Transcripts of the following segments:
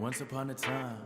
Once upon a time.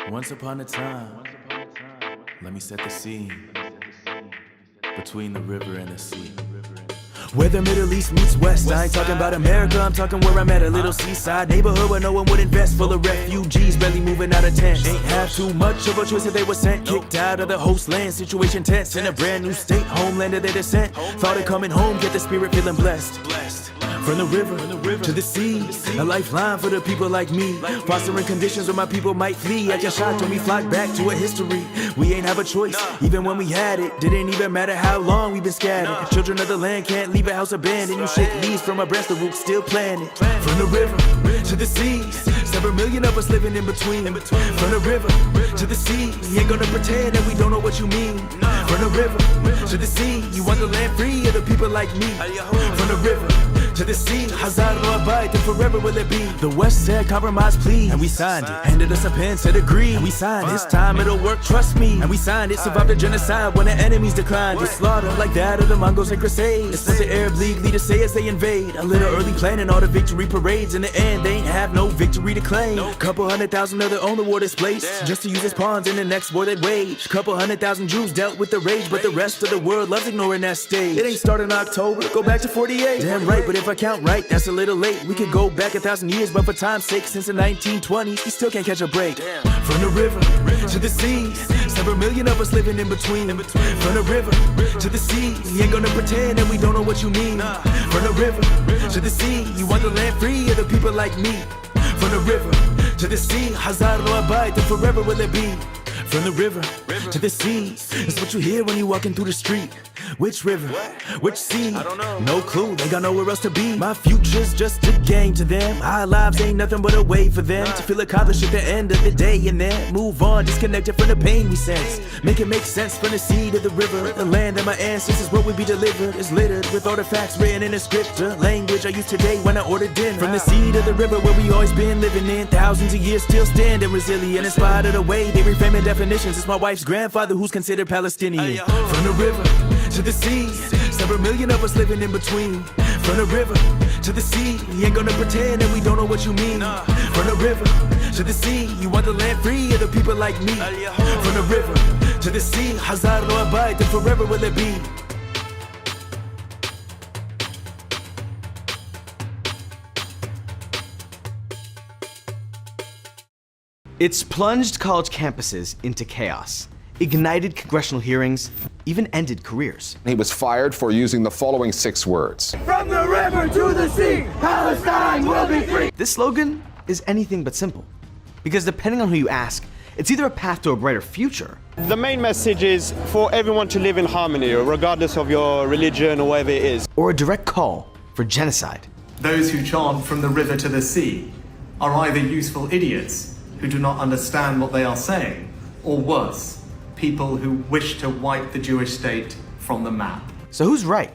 Once upon a time, let me set the scene between the river and the sea. Where the Middle East meets West. I ain't talking about America, I'm talking where I'm at, a little seaside neighborhood where no one would invest, full of refugees barely moving out of tents. Ain't have too much of a choice if they were sent, kicked out of the host land, situation tense in a brand new state, homeland of their descent. Thought of coming home, get the spirit feeling blessed. From the river to the sea, a lifeline for the people like me, fostering conditions where my people might flee. I just shocked when we flocked back to a history. We ain't have a choice, even when we had it. Didn't even matter how long we've been scattered. Children of the land can't leave a house abandoned. You shake leaves from our breast, the roots still planted. From the river to the seas, several million of us living in between. From the river to the sea, we ain't gonna pretend that we don't know what you mean. From the river to the sea, you want the land free of the people like me. From the river to the sea, Hazard Rabite, and forever will it be. The West said compromise please, and we signed it. Handed us a pen, said agree, and we signed it. This time it'll work, trust me, and we signed it. Survived the genocide when the enemies declined. It's slaughter like that of the Mongols and Crusades. It's what the Arab League leaders say as they invade. A little early planning all the victory parades. In the end, they ain't have no victory to claim. Couple 100,000 of their own the war displaced, just to use as pawns in the next war they'd wage. Couple 100,000 Jews dealt with the rage, but the rest of the world loves ignoring that stage. It ain't started in October, go back to 48. Damn right, but if I count right, that's a little late. We could go back 1,000 years, but for time's sake, since the 1920s, we still can't catch a break. From the river to the sea, several million of us living in between. From the river to the sea, we ain't gonna pretend that we don't know what you mean. From the river to the sea, you want the land free of the people like me. From the river to the sea, Hazar lo Abayt, and forever will it be. From the river to the sea, it's what you hear when you walking through the street. Which river? Which sea? I don't know. No clue, they got nowhere else to be. My future's just a game to them. Our lives ain't nothing but a way for them to feel accomplished at the end of the day, and then move on, disconnected from the pain we sense. Make it make sense from the sea to the river. The land that my ancestors where we be delivered is littered with artifacts written in a script, language I use today when I order dinner. From the sea to the river where we always been living in, thousands of years still standing resilient in spite of the way they reframing definitions. It's my wife's grandfather who's considered Palestinian. From the river to the sea, several million of us living in between. From the river to the sea, we ain't gonna pretend that we don't know what you mean. From the river to the sea, you want the land free of the people like me. From the river to the sea, Hazar lo Abayt, and forever will it be. It's plunged college campuses into chaos, ignited congressional hearings, even ended careers. He was fired for using the following 6 words. From the river to the sea, Palestine will be free. This slogan is anything but simple, because depending on who you ask, it's either a path to a brighter future. The main message is for everyone to live in harmony, regardless of your religion or whatever it is. Or a direct call for genocide. Those who chant from the river to the sea are either useful idiots who do not understand what they are saying, or worse, people who wish to wipe the Jewish state from the map. So who's right?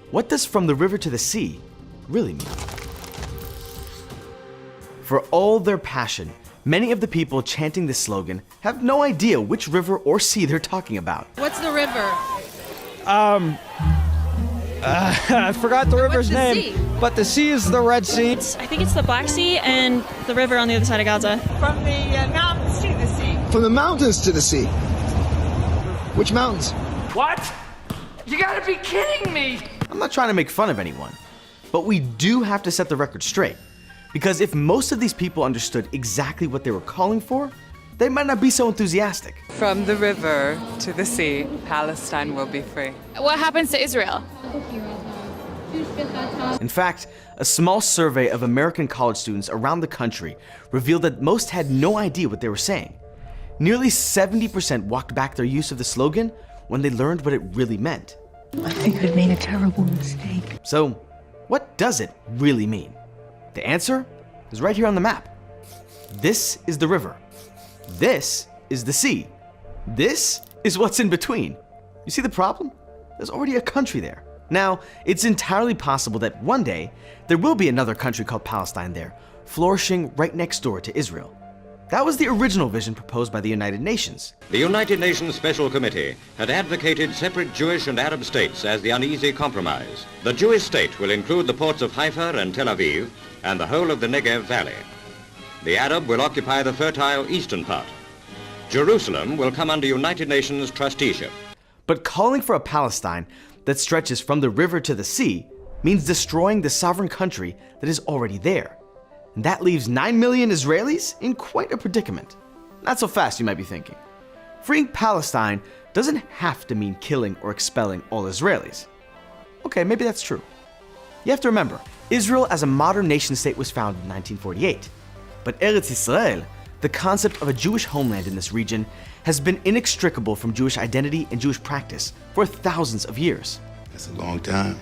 What does from the river to the sea really mean? For all their passion, many of the people chanting this slogan have no idea which river or sea they're talking about. What's the river? I forgot the river's name, sea? but the sea is the Red Sea. I think it's the Black Sea and the river on the other side of Gaza. From the mountains to the sea. From the mountains to the sea. Which mountains? What? You gotta be kidding me! I'm not trying to make fun of anyone, but we do have to set the record straight. Because if most of these people understood exactly what they were calling for, they might not be so enthusiastic. From the river to the sea, Palestine will be free. What happens to Israel? In fact, a small survey of American college students around the country revealed that most had no idea what they were saying. Nearly 70% walked back their use of the slogan when they learned what it really meant. I think I've made a terrible mistake. So, what does it really mean? The answer is right here on the map. This is the river. This is the sea. This is what's in between. You see the problem? There's already a country there. Now, it's entirely possible that one day there will be another country called Palestine there, flourishing right next door to Israel. That was the original vision proposed by the United Nations. The United Nations Special Committee had advocated separate Jewish and Arab states as the uneasy compromise. The Jewish state will include the ports of Haifa and Tel Aviv and the whole of the Negev Valley. The Arab will occupy the fertile eastern part. Jerusalem will come under United Nations trusteeship. But calling for a Palestine that stretches from the river to the sea means destroying the sovereign country that is already there. And that leaves 9 million Israelis in quite a predicament. Not so fast, you might be thinking. Freeing Palestine doesn't have to mean killing or expelling all Israelis. Okay, maybe that's true. You have to remember, Israel as a modern nation state was founded in 1948. But Eretz Yisrael, the concept of a Jewish homeland in this region, has been inextricable from Jewish identity and Jewish practice for thousands of years. That's a long time.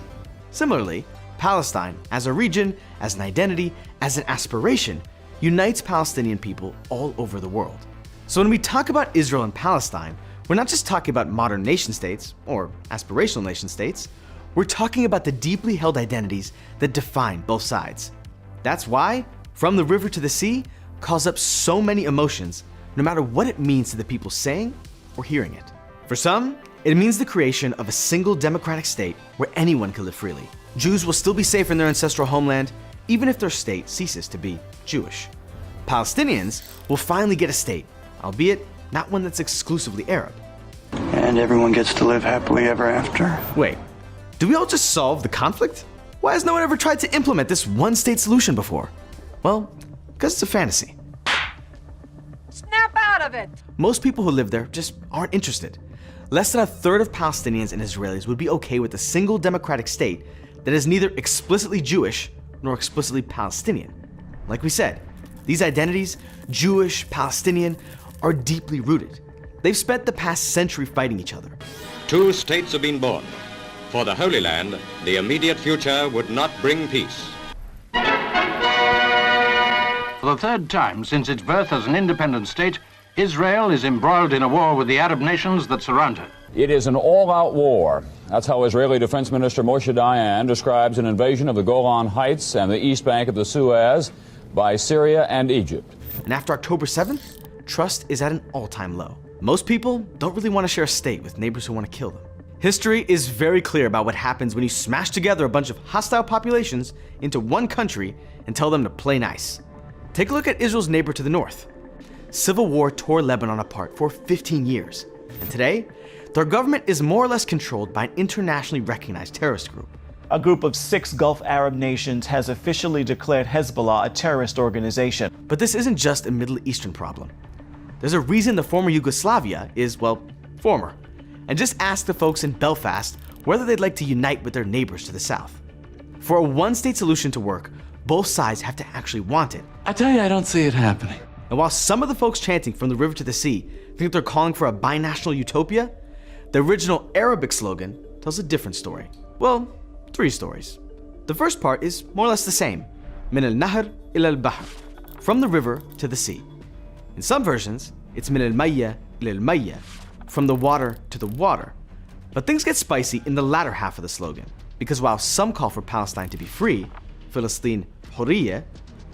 Similarly, Palestine, as a region, as an identity, as an aspiration, unites Palestinian people all over the world. So when we talk about Israel and Palestine, we're not just talking about modern nation states, or aspirational nation states, we're talking about the deeply held identities that define both sides. That's why From the River to the Sea calls up so many emotions, no matter what it means to the people saying or hearing it. For some, it means the creation of a single democratic state where anyone can live freely. Jews will still be safe in their ancestral homeland, even if their state ceases to be Jewish. Palestinians will finally get a state, albeit not one that's exclusively Arab. And everyone gets to live happily ever after. Wait, do we all just solve the conflict? Why has no one ever tried to implement this one-state solution before? Well, because it's a fantasy. Snap out of it! Most people who live there just aren't interested. Less than a third of Palestinians and Israelis would be okay with a single democratic state that is neither explicitly Jewish nor explicitly Palestinian. Like we said, these identities, Jewish, Palestinian, are deeply rooted. They've spent the past century fighting each other. 2 states have been born. For the Holy Land, the immediate future would not bring peace. For the third time since its birth as an independent state, Israel is embroiled in a war with the Arab nations that surround her. It is an all-out war. That's how Israeli Defense Minister Moshe Dayan describes an invasion of the Golan Heights and the east bank of the Suez by Syria and Egypt. And after October 7th, trust is at an all-time low. Most people don't really want to share a state with neighbors who want to kill them. History is very clear about what happens when you smash together a bunch of hostile populations into one country and tell them to play nice. Take a look at Israel's neighbor to the north. Civil war tore Lebanon apart for 15 years, and today, their government is more or less controlled by an internationally recognized terrorist group. A group of 6 Gulf Arab nations has officially declared Hezbollah a terrorist organization. But this isn't just a Middle Eastern problem. There's a reason the former Yugoslavia is, well, former. And just ask the folks in Belfast whether they'd like to unite with their neighbors to the south. For a one-state solution to work, both sides have to actually want it. I tell you, I don't see it happening. And while some of the folks chanting from the river to the sea think they're calling for a binational utopia, the original Arabic slogan tells a different story. Well, 3 stories. The first part is more or less the same. Min al-Nahr ila al-Bahr. From the river to the sea. In some versions, it's Min al-Mayya ila al-Mayya. From the water to the water. But things get spicy in the latter half of the slogan, because while some call for Palestine to be free, Filistin Hurriya,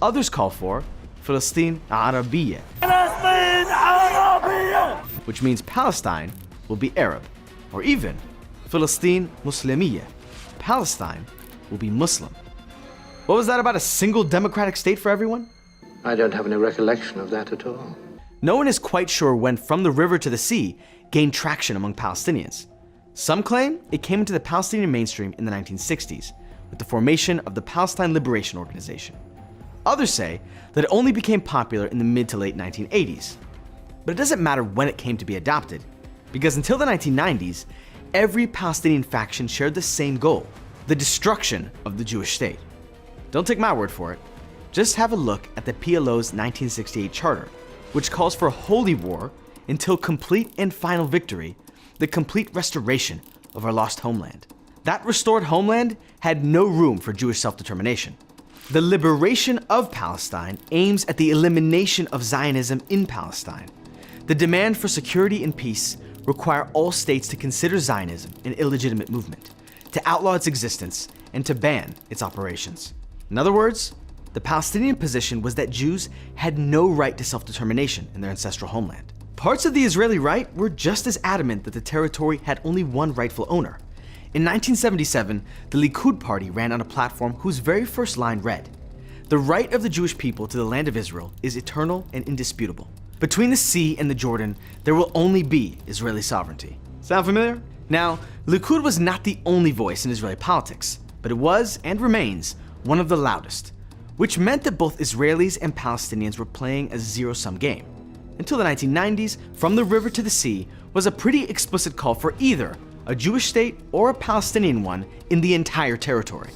others call for Filistin Arabiyya, which means Palestine will be Arab, or even Filistin Muslimiyya, Palestine will be Muslim. What was that about a single democratic state for everyone? I don't have any recollection of that at all. No one is quite sure when From the River to the Sea gained traction among Palestinians. Some claim it came into the Palestinian mainstream in the 1960s with the formation of the Palestine Liberation Organization. Others say that it only became popular in the mid to late 1980s. But it doesn't matter when it came to be adopted, because until the 1990s, every Palestinian faction shared the same goal: the destruction of the Jewish state. Don't take my word for it. Just have a look at the PLO's 1968 charter, which calls for a holy war until complete and final victory, the complete restoration of our lost homeland. That restored homeland had no room for Jewish self-determination. The liberation of Palestine aims at the elimination of Zionism in Palestine. The demand for security and peace require all states to consider Zionism an illegitimate movement, to outlaw its existence, and to ban its operations. In other words, the Palestinian position was that Jews had no right to self-determination in their ancestral homeland. Parts of the Israeli right were just as adamant that the territory had only one rightful owner. In 1977, the Likud party ran on a platform whose very first line read, "The right of the Jewish people to the land of Israel is eternal and indisputable. Between the sea and the Jordan, there will only be Israeli sovereignty." Sound familiar? Now, Likud was not the only voice in Israeli politics, but it was, and remains, one of the loudest, which meant that both Israelis and Palestinians were playing a zero-sum game. Until the 1990s, From the River to the Sea was a pretty explicit call for either a Jewish state or a Palestinian one in the entire territory.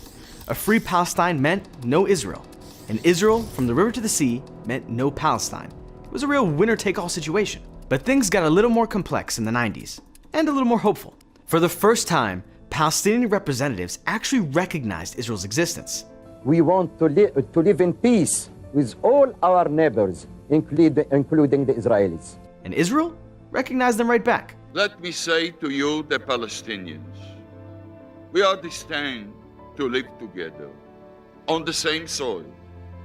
A free Palestine meant no Israel, and Israel from the river to the sea meant no Palestine. It was a real winner-take-all situation. But things got a little more complex in the 90s, and a little more hopeful. For the first time, Palestinian representatives actually recognized Israel's existence. We want to live in peace with all our neighbors, including the Israelis. And Israel recognized them right back. Let me say to you, the Palestinians, we are destined to live together on the same soil,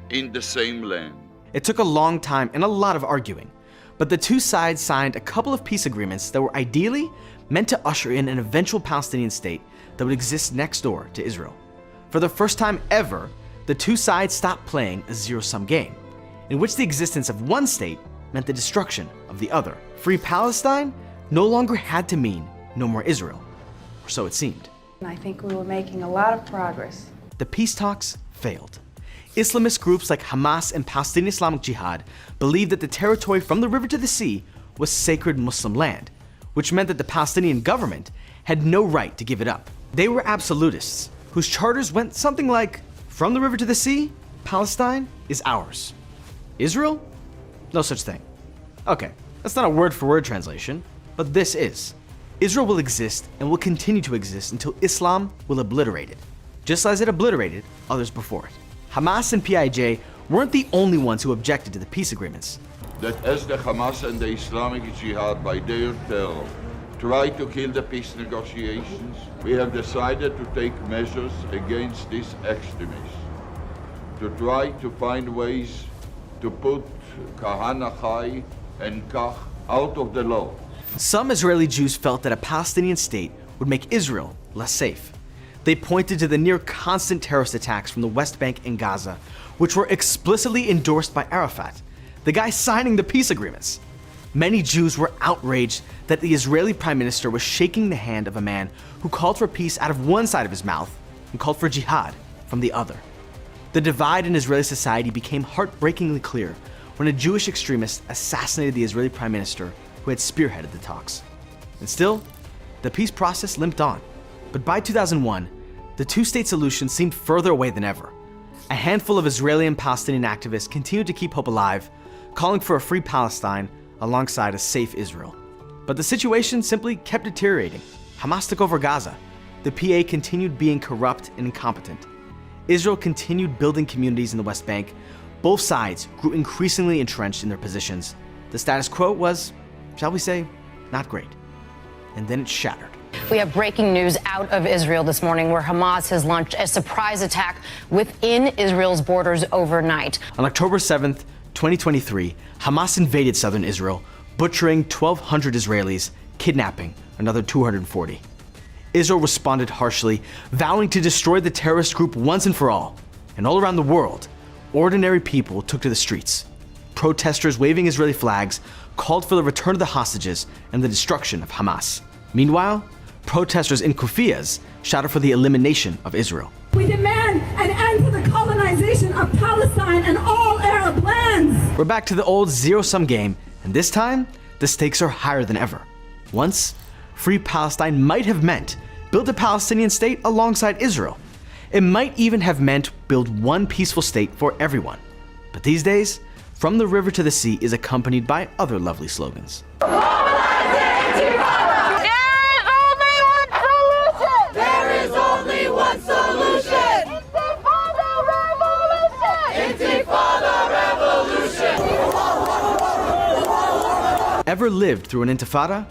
in the same land. It took a long time and a lot of arguing, but the two sides signed a couple of peace agreements that were ideally meant to usher in an eventual Palestinian state that would exist next door to Israel. For the first time ever, the two sides stopped playing a zero-sum game, in which the existence of one state meant the destruction of the other. Free Palestine no longer had to mean no more Israel, or so it seemed. I think we were making a lot of progress. the peace talks failed. Islamist groups like Hamas and Palestinian Islamic Jihad believed that the territory from the river to the sea was sacred Muslim land, which meant that the Palestinian government had no right to give it up. They were absolutists, whose charters went something like, from the river to the sea, Palestine is ours. Israel? No such thing. Okay, that's not a word-for-word translation, but this is. Israel will exist and will continue to exist until Islam will obliterate it, just as it obliterated others before it. Hamas and PIJ weren't the only ones who objected to the peace agreements. That as the Hamas and the Islamic Jihad by their terror try to kill the peace negotiations, we have decided to take measures against these extremists, to try to find ways to put Kahana Chai and Kach out of the law. Some Israeli Jews felt that a Palestinian state would make Israel less safe. They pointed to the near constant terrorist attacks from the West Bank and Gaza, which were explicitly endorsed by Arafat, the guy signing the peace agreements. Many Jews were outraged that the Israeli prime minister was shaking the hand of a man who called for peace out of one side of his mouth and called for jihad from the other. The divide in Israeli society became heartbreakingly clear when a Jewish extremist assassinated the Israeli prime minister who had spearheaded the talks. And still, the peace process limped on. But by 2001, the two-state solution seemed further away than ever. A handful of Israeli and Palestinian activists continued to keep hope alive, calling for a free Palestine alongside a safe Israel. But the situation simply kept deteriorating. Hamas took over Gaza. The PA continued being corrupt and incompetent. Israel continued building communities in the West Bank. Both sides grew increasingly entrenched in their positions. The status quo was, shall we say, not great. And then it shattered. We have breaking news out of Israel this morning where Hamas has launched a surprise attack within Israel's borders overnight. On October 7th, 2023, Hamas invaded southern Israel, butchering 1,200 Israelis, kidnapping another 240. Israel responded harshly, vowing to destroy the terrorist group once and for all. And all around the world, ordinary people took to the streets. Protesters waving Israeli flags called for the return of the hostages and the destruction of Hamas. Meanwhile, protesters in Kufiyas shouted for the elimination of Israel. We demand an end to the colonization of Palestine and all Arab lands. We're back to the old zero-sum game, and this time, the stakes are higher than ever. Once, free Palestine might have meant build a Palestinian state alongside Israel. It might even have meant build one peaceful state for everyone. But these days, from the river to the sea is accompanied by other lovely slogans. Ever lived through an intifada?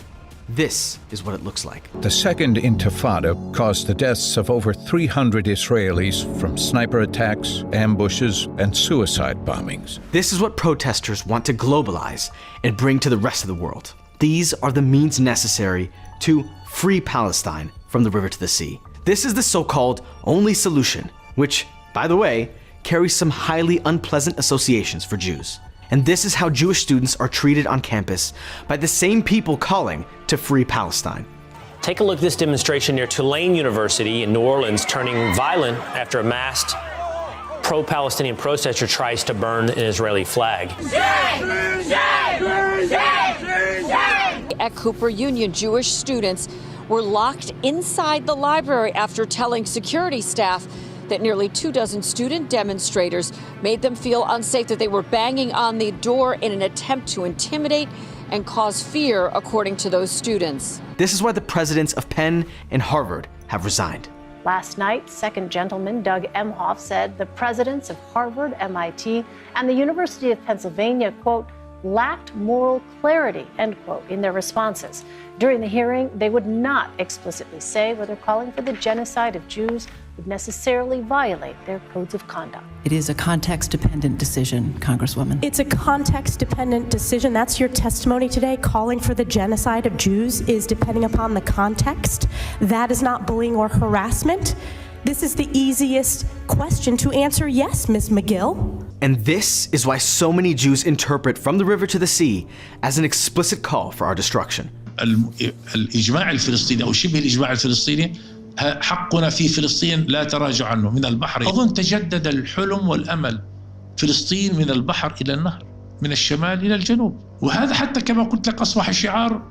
This is what it looks like. The second intifada caused the deaths of over 300 Israelis from sniper attacks, ambushes, and suicide bombings. This is what protesters want to globalize and bring to the rest of the world. These are the means necessary to free Palestine from the river to the sea. This is the so-called only solution, which, by the way, carries some highly unpleasant associations for Jews. And this is how Jewish students are treated on campus by the same people calling to free Palestine. Take a look at this demonstration near Tulane University in New Orleans turning violent after a masked pro-Palestinian protester tries to burn an Israeli flag. At Cooper Union, Jewish students were locked inside the library after telling security staff that nearly 24 student demonstrators made them feel unsafe, that they were banging on the door in an attempt to intimidate and cause fear, according to those students. This is why the presidents of Penn and Harvard have resigned. Last night, Second Gentleman Doug Emhoff said the presidents of Harvard, MIT, and the University of Pennsylvania, quote, lacked moral clarity, end quote, in their responses. During the hearing, they would not explicitly say whether calling for the genocide of Jews would necessarily violate their codes of conduct. It is a context-dependent decision, Congresswoman. It's a context-dependent decision. That's your testimony today. Calling for the genocide of Jews is depending upon the context. That is not bullying or harassment. This is the easiest question to answer yes, Ms. McGill. And this is why so many Jews interpret From the River to the Sea as an explicit call for our destruction. الإجماع الفلسطيني أو شبه الإجماع الفلسطيني حقنا في فلسطين لا تراجع عنه من البحر. أظن تجدد الحلم والأمل، فلسطين من البحر إلى النهر، من الشمال إلى الجنوب. وهذا حتى كما قلت لك أصبح شعار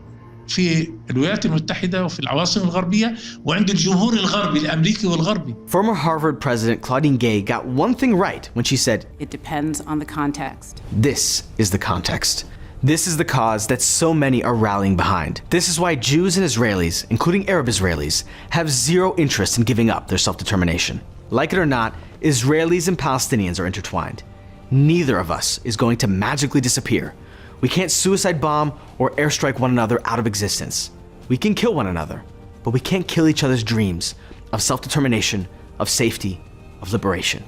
في الولايات المتحدة وفي العواصم الغربية وعند الجمهور الغربي الأمريكي والغربي. Former Harvard President Claudine Gay got one thing right when she said, "It depends on the context." This is the context. This is the cause that so many are rallying behind. This is why Jews and Israelis, including Arab Israelis, have zero interest in giving up their self-determination. Like it or not, Israelis and Palestinians are intertwined. Neither of us is going to magically disappear. We can't suicide bomb or airstrike one another out of existence. We can kill one another, but we can't kill each other's dreams of self-determination, of safety, of liberation.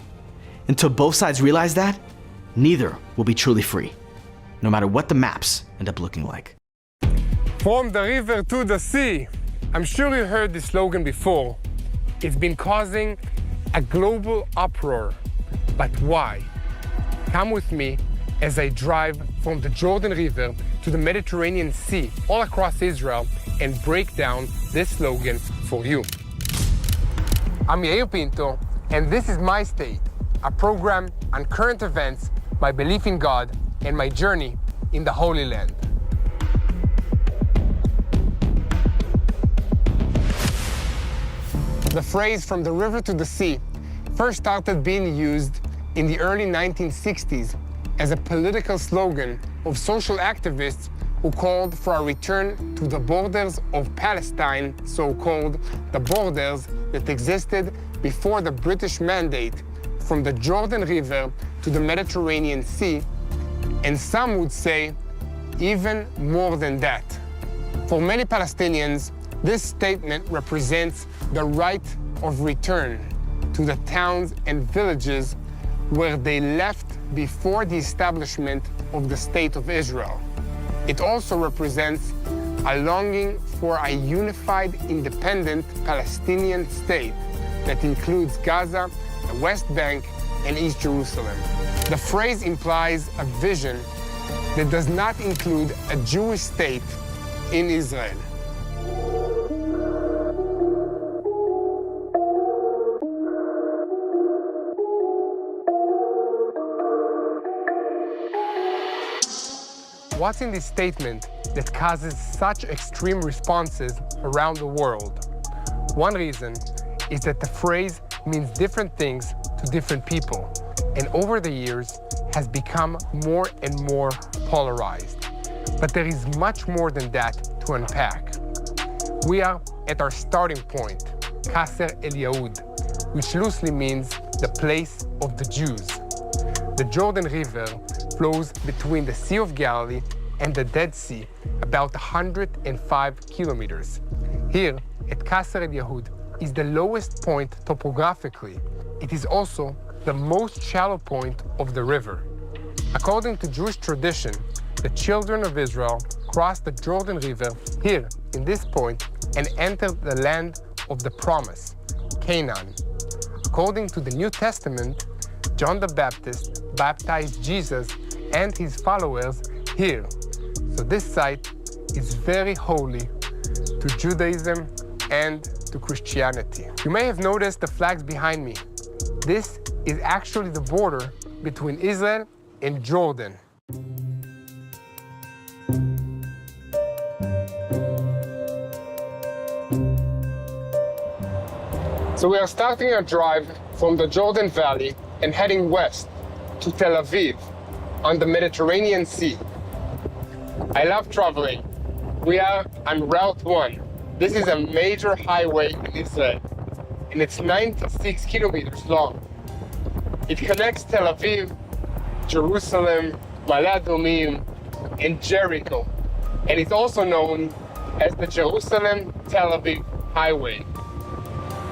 Until both sides realize that, neither will be truly free, no matter what the maps end up looking like. From the river to the sea. I'm sure you heard this slogan before. It's been causing a global uproar. But why? Come with me as I drive from the Jordan River to the Mediterranean Sea all across Israel and break down this slogan for you. I'm Yair Pinto, and this is My State, a program on current events, my belief in God, and my journey in the Holy Land. The phrase "from the river to the sea" first started being used in the early 1960s as a political slogan of social activists who called for a return to the borders of Palestine, so-called the borders that existed before the British Mandate, from the Jordan River to the Mediterranean Sea, and some would say even more than that. For many Palestinians, this statement represents the right of return to the towns and villages where they left before the establishment of the State of Israel. It also represents a longing for a unified, independent Palestinian state that includes Gaza, the West Bank, and East Jerusalem. The phrase implies a vision that does not include a Jewish state in Israel. What's in this statement that causes such extreme responses around the world? One reason is that the phrase means different things to different people, and over the years has become more and more polarized. But there is much more than that to unpack. We are at our starting point, Kasser El-Yahud, which loosely means the place of the Jews. The Jordan River flows between the Sea of Galilee and the Dead Sea, about 105 kilometers. Here at Kasser El-Yahud is the lowest point topographically. It is also the most shallow point of the river. According to Jewish tradition, the children of Israel crossed the Jordan River here in this point and entered the land of the promise, Canaan. According to the New Testament, John the Baptist baptized Jesus and his followers here. So this site is very holy to Judaism and to Christianity. You may have noticed the flags behind me. This is actually the border between Israel and Jordan. So we are starting our drive from the Jordan Valley and heading west to Tel Aviv on the Mediterranean Sea. I love traveling. We are on Route 1. This is a major highway in Israel, and it's 96 kilometers long. It connects Tel Aviv, Jerusalem, Ma'ale Adumim, and Jericho, and it's also known as the Jerusalem-Tel Aviv Highway.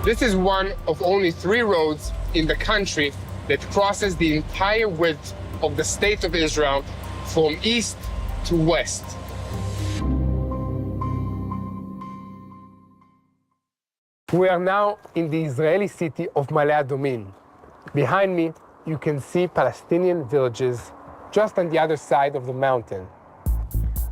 This is one of only 3 roads in the country that crosses the entire width of the State of Israel from east to west. We are now in the Israeli city of Ma'ale Adumim. Behind me, you can see Palestinian villages just on the other side of the mountain.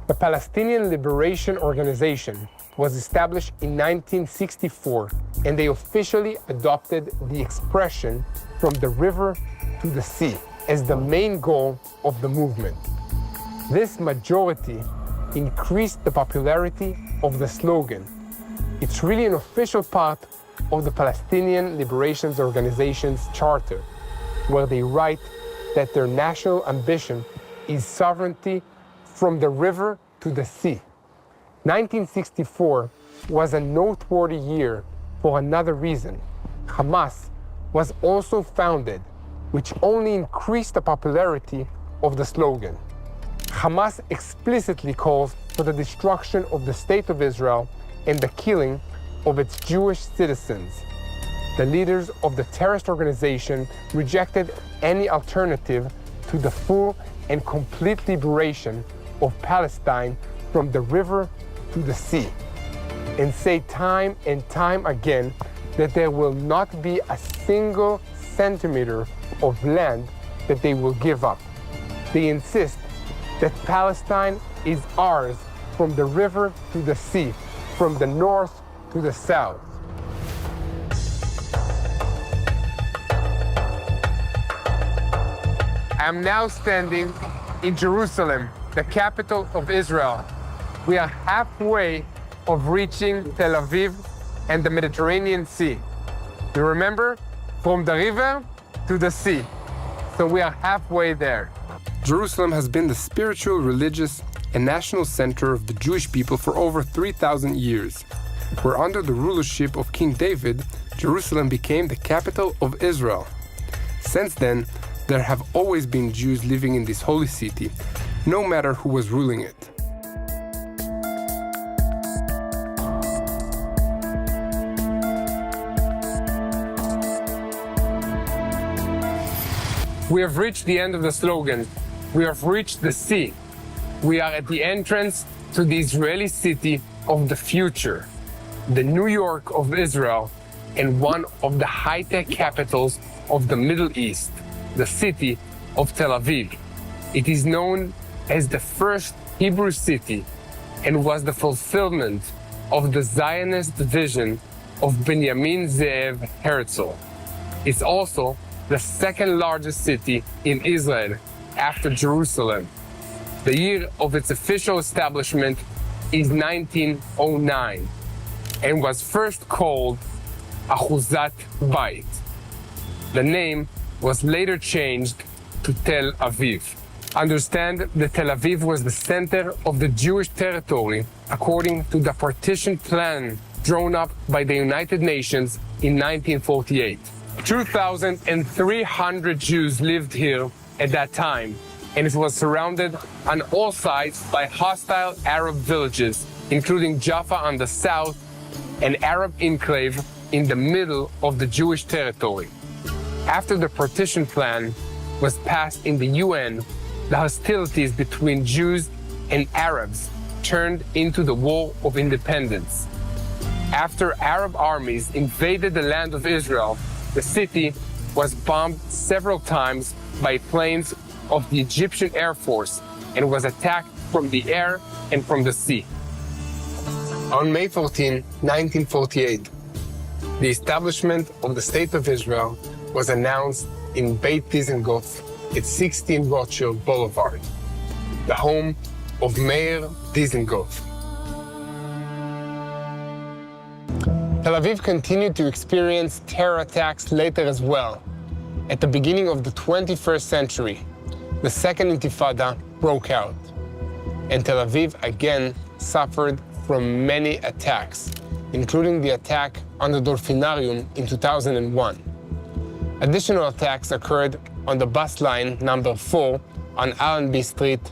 The Palestinian Liberation Organization, was established in 1964, and they officially adopted the expression from the river to the sea as the main goal of the movement. This majority increased the popularity of the slogan. It's really an official part of the Palestinian Liberation Organization's charter, where they write that their national ambition is sovereignty from the river to the sea. 1964 was a noteworthy year for another reason. Hamas was also founded, which only increased the popularity of the slogan. Hamas explicitly calls for the destruction of the State of Israel and the killing of its Jewish citizens. The leaders of the terrorist organization rejected any alternative to the full and complete liberation of Palestine from the river to the sea, and say time and time again that there will not be a single centimeter of land that they will give up. They insist that Palestine is ours from the river to the sea, from the north to the south. I'm now standing in Jerusalem, the capital of Israel. We are halfway of reaching Tel Aviv and the Mediterranean Sea. You remember? From the river to the sea. So we are halfway there. Jerusalem has been the spiritual, religious, and national center of the Jewish people for over 3,000 years. Where under the rulership of King David, Jerusalem became the capital of Israel. Since then, there have always been Jews living in this holy city, no matter who was ruling it. We have reached the end of the slogan. We have reached the sea. We are at the entrance to the Israeli city of the future, the New York of Israel, and one of the high-tech capitals of the Middle East, the city of Tel Aviv. It is known as the first Hebrew city and was the fulfillment of the Zionist vision of Benjamin Ze'ev Herzl. It's also the second largest city in Israel after Jerusalem. The year of its official establishment is 1909 and was first called Ahuzat Bait. The name was later changed to Tel Aviv. Understand that Tel Aviv was the center of the Jewish territory according to the partition plan drawn up by the United Nations in 1948. 2,300 Jews lived here at that time, and it was surrounded on all sides by hostile Arab villages, including Jaffa on the south, an Arab enclave in the middle of the Jewish territory. After the partition plan was passed in the UN, the hostilities between Jews and Arabs turned into the War of Independence. After Arab armies invaded the land of Israel, the city was bombed several times by planes of the Egyptian Air Force and was attacked from the air and from the sea. On May 14, 1948, the establishment of the State of Israel was announced in Beit Dizengoff at 16 Rothschild Boulevard, the home of Mayor Dizengoff. Tel Aviv continued to experience terror attacks later as well. At the beginning of the 21st century, the Second Intifada broke out, and Tel Aviv again suffered from many attacks, including the attack on the Dolphinarium in 2001. Additional attacks occurred on the bus line number 4 on Allenby Street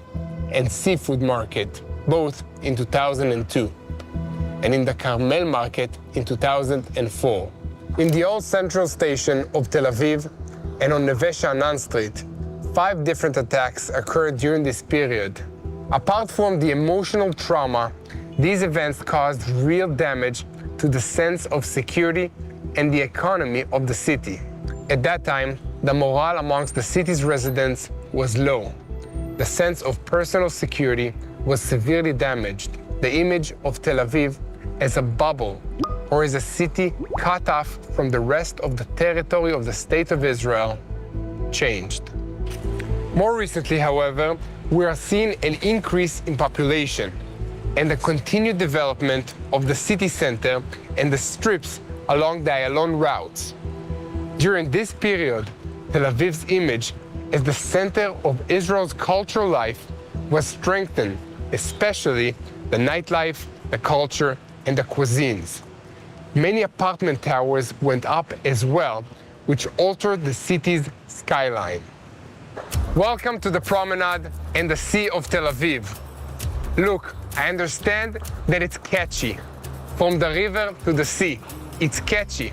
and Seafood Market, both in 2002, and in the Carmel Market in 2004. In the old central station of Tel Aviv and on Neve Sha'anan Street, 5 different attacks occurred during this period. Apart from the emotional trauma, these events caused real damage to the sense of security and the economy of the city. At that time, the morale amongst the city's residents was low. The sense of personal security was severely damaged. The image of Tel Aviv as a bubble or as a city cut off from the rest of the territory of the State of Israel changed. More recently, however, we are seeing an increase in population and the continued development of the city center and the strips along the Ayalon routes. During this period, Tel Aviv's image as the center of Israel's cultural life was strengthened, especially the nightlife, the culture, and the cuisines. Many apartment towers went up as well, which altered the city's skyline. Welcome to the promenade and the Sea of Tel Aviv. Look, I understand that it's catchy. From the river to the sea, it's catchy.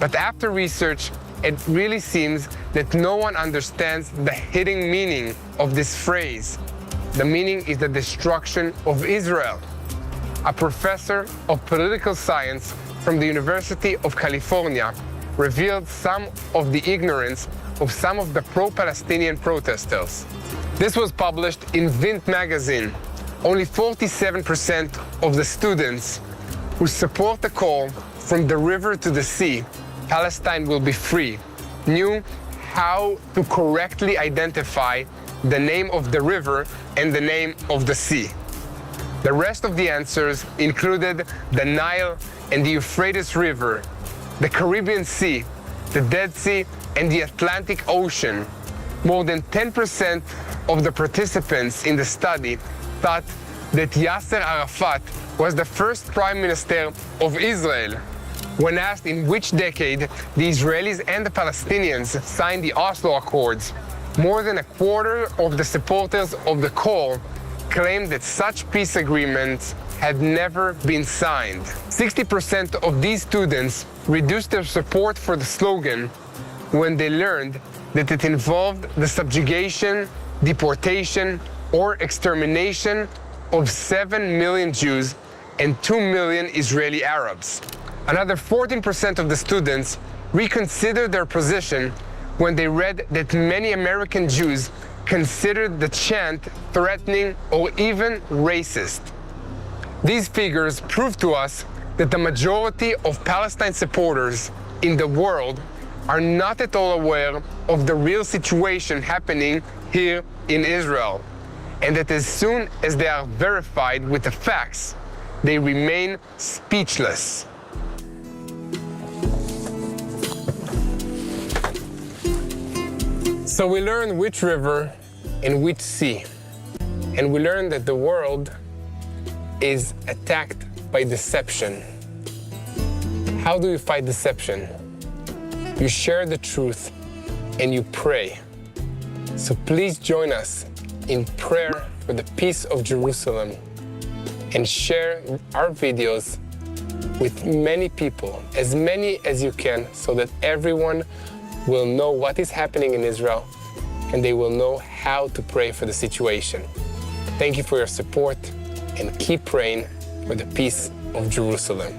But after research, it really seems that no one understands the hidden meaning of this phrase. The meaning is the destruction of Israel. A professor of political science from the University of California revealed some of the ignorance of some of the pro-Palestinian protesters. This was published in Vint magazine. Only 47% of the students who support the call from the river to the sea, Palestine will be free, knew how to correctly identify the name of the river and the name of the sea. The rest of the answers included the Nile and the Euphrates River, the Caribbean Sea, the Dead Sea, and the Atlantic Ocean. More than 10% of the participants in the study thought that Yasser Arafat was the first prime minister of Israel. When asked in which decade the Israelis and the Palestinians signed the Oslo Accords, more than a quarter of the supporters of the call claimed that such peace agreements had never been signed. 60% of these students reduced their support for the slogan when they learned that it involved the subjugation, deportation, or extermination of 7 million Jews and 2 million Israeli Arabs. Another 14% of the students reconsidered their position when they read that many American Jews considered the chant threatening or even racist. These figures prove to us that the majority of Palestine supporters in the world are not at all aware of the real situation happening here in Israel, and that as soon as they are verified with the facts, they remain speechless. So we learn which river and which sea, and we learn that the world is attacked by deception. How do you fight deception? You share the truth and you pray. So please join us in prayer for the peace of Jerusalem and share our videos with many people, as many as you can, so that everyone will know what is happening in Israel and they will know how to pray for the situation. Thank you for your support and keep praying for the peace of Jerusalem.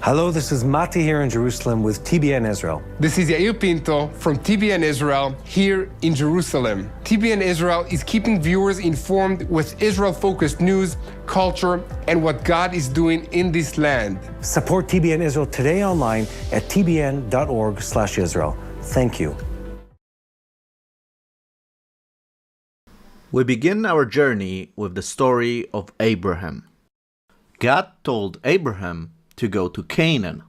Hello, this is Mati here in Jerusalem with TBN Israel. This is Yair Pinto from TBN Israel here in Jerusalem. TBN Israel is keeping viewers informed with Israel-focused news, culture, and what God is doing in this land. Support TBN Israel today online at tbn.org/Israel. Thank you. We begin our journey with the story of Abraham. God told Abraham to go to Canaan.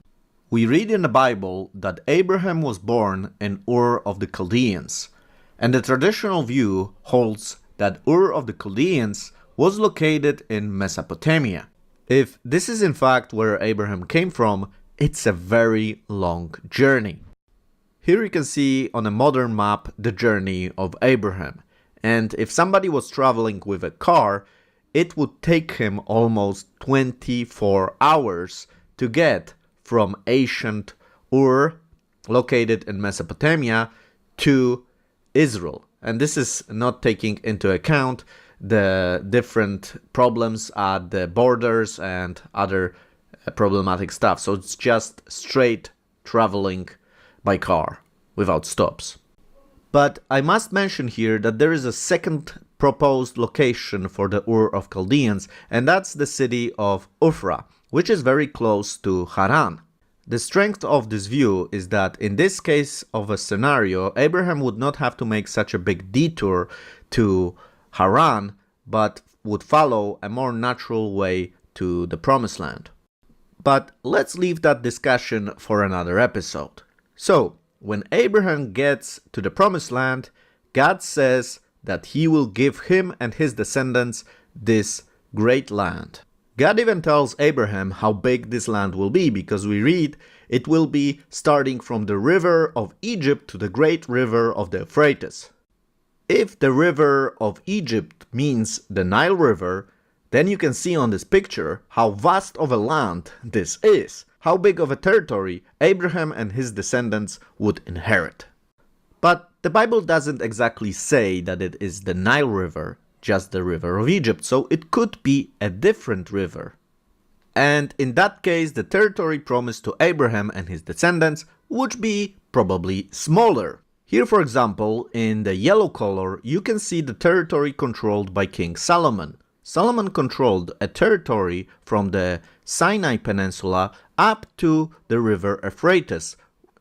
We read in the Bible that Abraham was born in Ur of the Chaldeans, and the traditional view holds that Ur of the Chaldeans was located in Mesopotamia. If this is in fact where Abraham came from, it's a very long journey. Here you can see on a modern map the journey of Abraham, and if somebody was traveling with a car, it would take him almost 24 hours to get from ancient Ur, located in Mesopotamia, to Israel. And this is not taking into account the different problems at the borders and other problematic stuff. So it's just straight traveling by car without stops. But I must mention here that there is a second proposed location for the Ur of Chaldeans, and that's the city of Ufra, which is very close to Haran. The strength of this view is that in this case of a scenario, Abraham would not have to make such a big detour to Haran, but would follow a more natural way to the Promised Land. But let's leave that discussion for another episode. So, when Abraham gets to the Promised Land, God says that he will give him and his descendants this great land. God even tells Abraham how big this land will be, because we read it will be starting from the river of Egypt to the great river of the Euphrates. If the river of Egypt means the Nile River, then you can see on this picture how vast of a land this is, how big of a territory Abraham and his descendants would inherit. But the Bible doesn't exactly say that it is the Nile River, just the river of Egypt, so it could be a different river. And in that case, the territory promised to Abraham and his descendants would be probably smaller. Here, for example, in the yellow color, you can see the territory controlled by King Solomon. Solomon controlled a territory from the Sinai Peninsula up to the river Euphrates,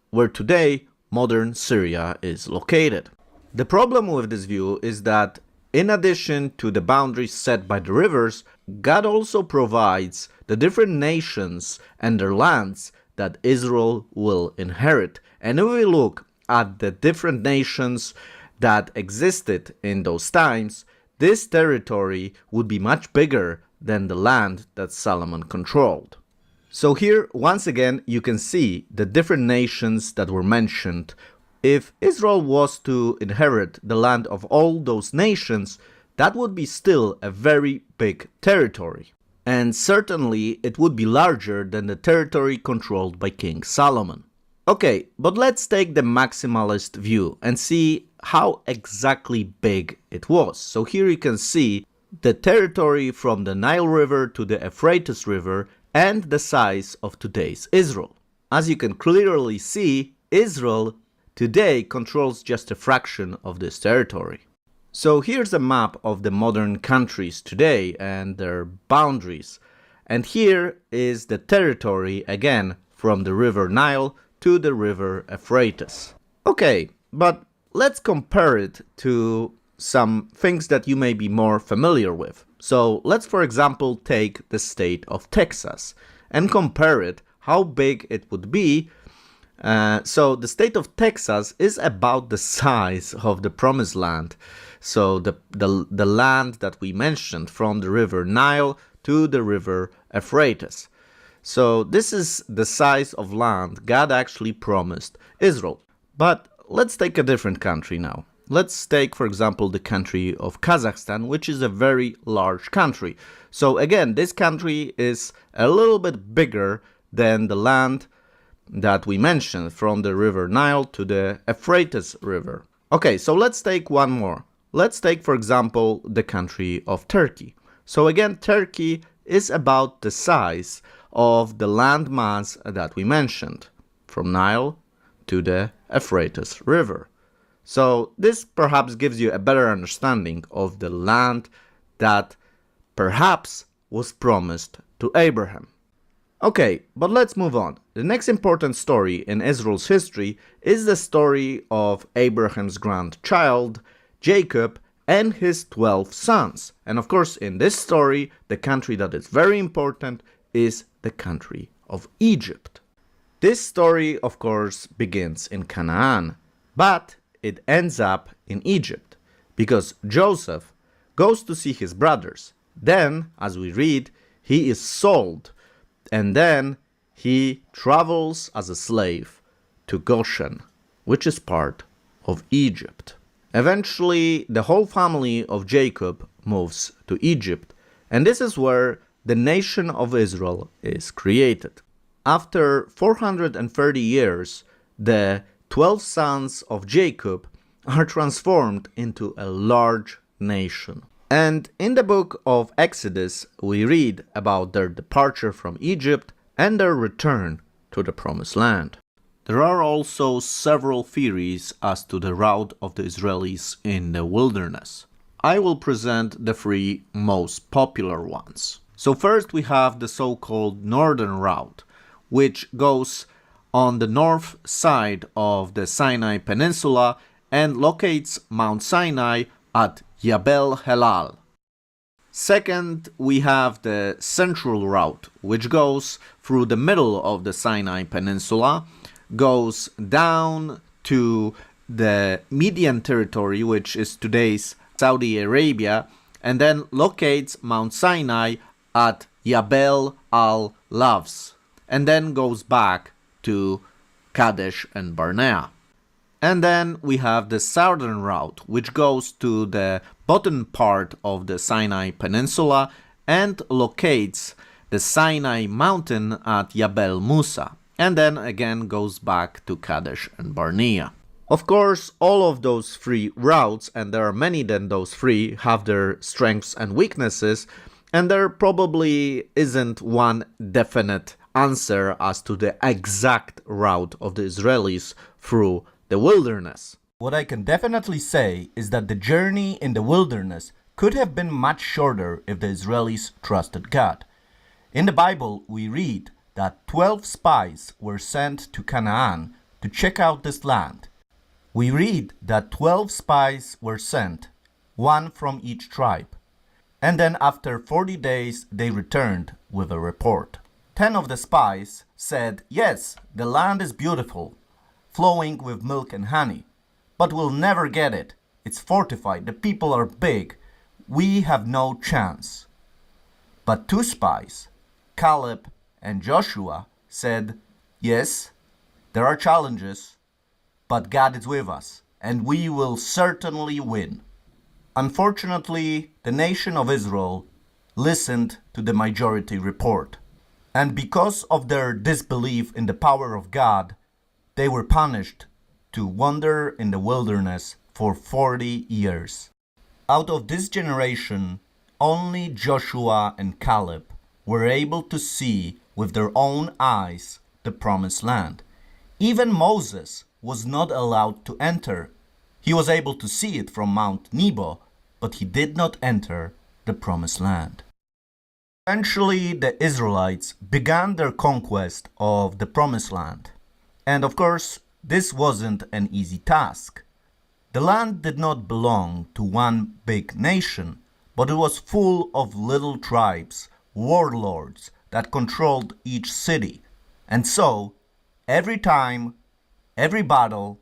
where today modern Syria is located. The problem with this view is that in addition to the boundaries set by the rivers, God also provides the different nations and their lands that Israel will inherit. And if we look at the different nations that existed in those times, this territory would be much bigger than the land that Solomon controlled. So here, once again, you can see the different nations that were mentioned. If Israel was to inherit the land of all those nations, that would be still a very big territory. And certainly it would be larger than the territory controlled by King Solomon. Okay, but let's take the maximalist view and see how exactly big it was. So here you can see the territory from the Nile River to the Euphrates River and the size of today's Israel. As you can clearly see, Israel today controls just a fraction of this territory. So here's a map of the modern countries today and their boundaries. And here is the territory again from the river Nile to the river Euphrates. Okay, but let's compare it to some things that you may be more familiar with. So let's, for example, take the state of Texas and compare it how big it would be. So the state of Texas is about the size of the Promised Land. So the land that we mentioned from the river Nile to the river Euphrates. So this is the size of land God actually promised Israel. But let's take a different country now. Let's take, for example, the country of Kazakhstan, which is a very large country. So again, this country is a little bit bigger than the land that we mentioned from the river Nile to the Euphrates River. Okay, so let's take one more. Let's take, for example, the country of Turkey. So again, Turkey is about the size of the landmass that we mentioned, from Nile to the Euphrates River. So this perhaps gives you a better understanding of the land that perhaps was promised to Abraham. Okay, but let's move on. The next important story in Israel's history is the story of Abraham's grandchild, Jacob, and his 12 sons. And of course, in this story, the country that is very important is the country of Egypt. This story, of course, begins in Canaan, but it ends up in Egypt, because Joseph goes to see his brothers. Then, as we read, he is sold, and then he travels as a slave to Goshen, which is part of Egypt. Eventually, the whole family of Jacob moves to Egypt, and this is where the nation of Israel is created. After 430 years, the 12 sons of Jacob are transformed into a large nation. And in the book of Exodus, we read about their departure from Egypt and their return to the Promised Land. There are also several theories as to the route of the Israelis in the wilderness. I will present the three most popular ones. So first we have the so-called northern route, which goes on the north side of the Sinai Peninsula and locates Mount Sinai at Jabal Helal. Second, we have the central route, which goes through the middle of the Sinai Peninsula, goes down to the Median territory, which is today's Saudi Arabia, and then locates Mount Sinai at Jabal al-Lawz, and then goes back to Kadesh and Barnea. And then we have the southern route, which goes to the bottom part of the Sinai Peninsula and locates the Sinai mountain at Jabal Musa, and then again goes back to Kadesh and Barnea. Of course, all of those three routes, and there are many than those three, have their strengths and weaknesses, and there probably isn't one definite answer as to the exact route of the Israelis through the wilderness. What I can definitely say is that the journey in the wilderness could have been much shorter if the Israelis trusted God. In the Bible, we read that 12 spies were sent to Canaan to check out this land. We read that 12 spies were sent, one from each tribe. And then after 40 days, they returned with a report. 10 of the spies said, yes, the land is beautiful, flowing with milk and honey, but we'll never get it. It's fortified, the people are big, we have no chance. But 2 spies, Caleb and Joshua, said, yes, there are challenges, but God is with us, and we will certainly win. Unfortunately, the nation of Israel listened to the majority report, and because of their disbelief in the power of God, they were punished to wander in the wilderness for 40 years. Out of this generation, only Joshua and Caleb were able to see with their own eyes the Promised Land. Even Moses was not allowed to enter. He was able to see it from Mount Nebo, but he did not enter the Promised Land. Eventually, the Israelites began their conquest of the Promised Land. And of course, this wasn't an easy task. The land did not belong to one big nation, but it was full of little tribes, warlords that controlled each city. And so, every time, every battle,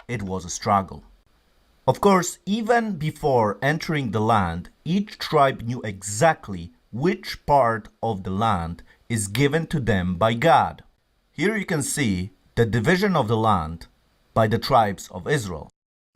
it was a struggle. Of course, even before entering the land, each tribe knew exactly which part of the land is given to them by God. Here you can see the division of the land by the tribes of Israel.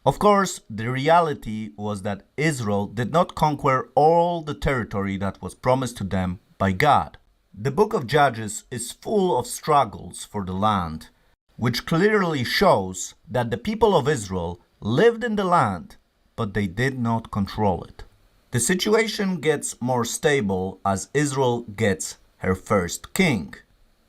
Of course, the reality was that Israel did not conquer all the territory that was promised to them by God. The book of Judges is full of struggles for the land, which clearly shows that the people of Israel lived in the land, but they did not control it. The situation gets more stable as Israel gets her first king.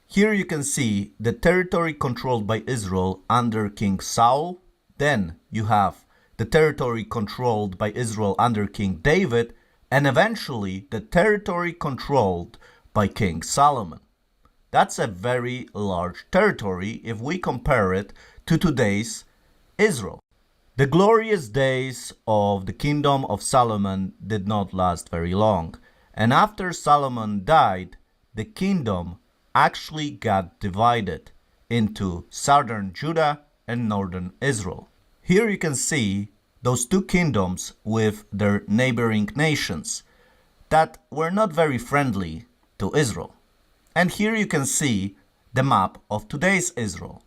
Here you can see the territory controlled by Israel under King Saul. Then you have the territory controlled by Israel under King David, and eventually the territory controlled by King Solomon. That's a very large territory if we compare it to today's Israel. The glorious days of the kingdom of Solomon did not last very long, and after Solomon died, the kingdom actually got divided into southern Judah and northern Israel. Here you can see those two kingdoms with their neighboring nations that were not very friendly to Israel. And here you can see the map of today's Israel.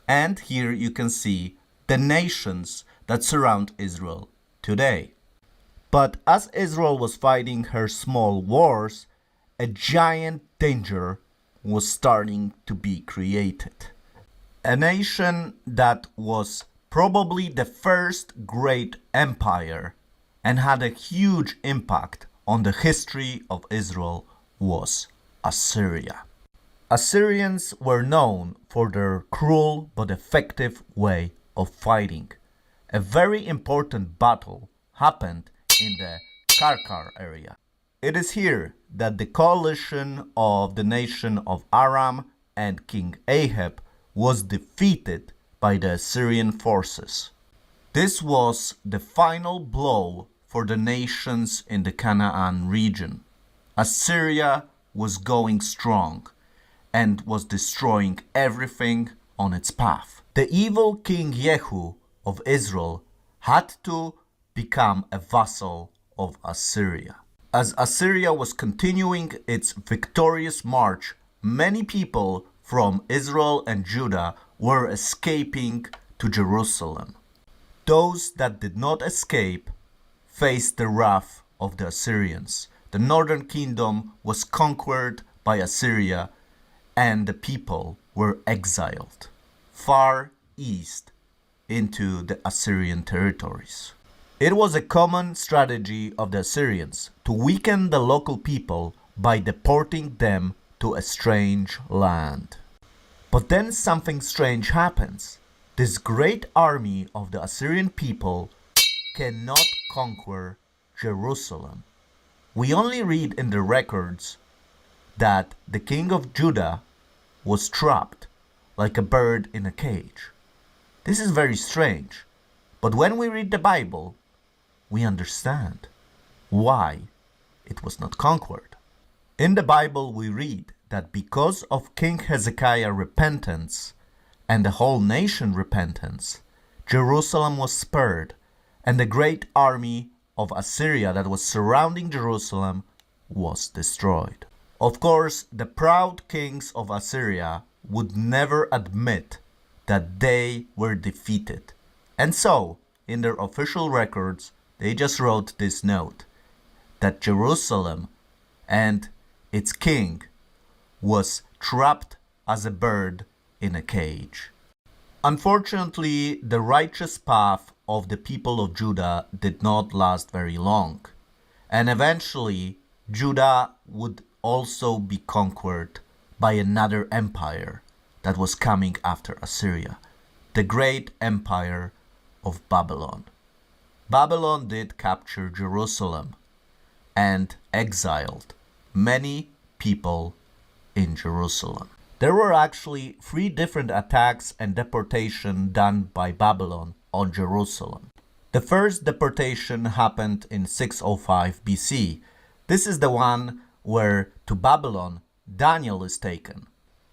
And here you can see the nations that surround Israel today. But as Israel was fighting her small wars, a giant danger was starting to be created. A nation that was probably the first great empire and had a huge impact on the history of Israel was Assyria. Assyrians were known for their cruel but effective way of fighting. A very important battle happened in the Karkar area. It is here that the coalition of the nation of Aram and King Ahab was defeated by the Assyrian forces. This was the final blow for the nations in the Canaan region. Assyria was going strong and was destroying everything on its path. The evil King Jehu of Israel had to become a vassal of Assyria. As Assyria was continuing its victorious march, many people from Israel and Judah were escaping to Jerusalem. Those that did not escape faced the wrath of the Assyrians. The northern kingdom was conquered by Assyria and the people were exiled far east into the Assyrian territories. It was a common strategy of the Assyrians to weaken the local people by deporting them to a strange land. But then something strange happens. This great army of the Assyrian people cannot conquer Jerusalem. We only read in the records that the king of Judah was trapped like a bird in a cage. This is very strange, but when we read the Bible, we understand why it was not conquered. In the Bible we read that because of King Hezekiah's repentance and the whole nation repentance, Jerusalem was spared and the great army of Assyria that was surrounding Jerusalem was destroyed. Of course, the proud kings of Assyria would never admit that they were defeated. And so, in their official records, they just wrote this note, that Jerusalem and its king was trapped as a bird in a cage. Unfortunately, the righteous path of the people of Judah did not last very long, and eventually Judah would also be conquered by another empire that was coming after Assyria, the great empire of Babylon. Babylon did capture Jerusalem and exiled many people in Jerusalem. There were actually 3 different attacks and deportation done by Babylon on Jerusalem. The first deportation happened in 605 BC. This is the one where to Babylon Daniel is taken.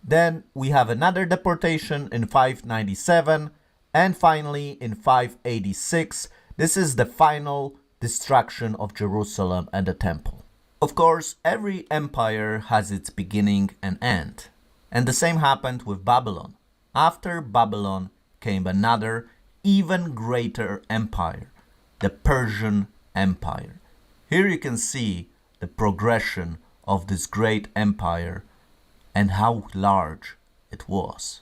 Then we have another deportation in 597 and finally in 586. This is the final destruction of Jerusalem and the temple. Of course, every empire has its beginning and end. And the same happened with Babylon. After Babylon came another, even greater empire, the Persian Empire. Here you can see the progression of this great empire and how large it was.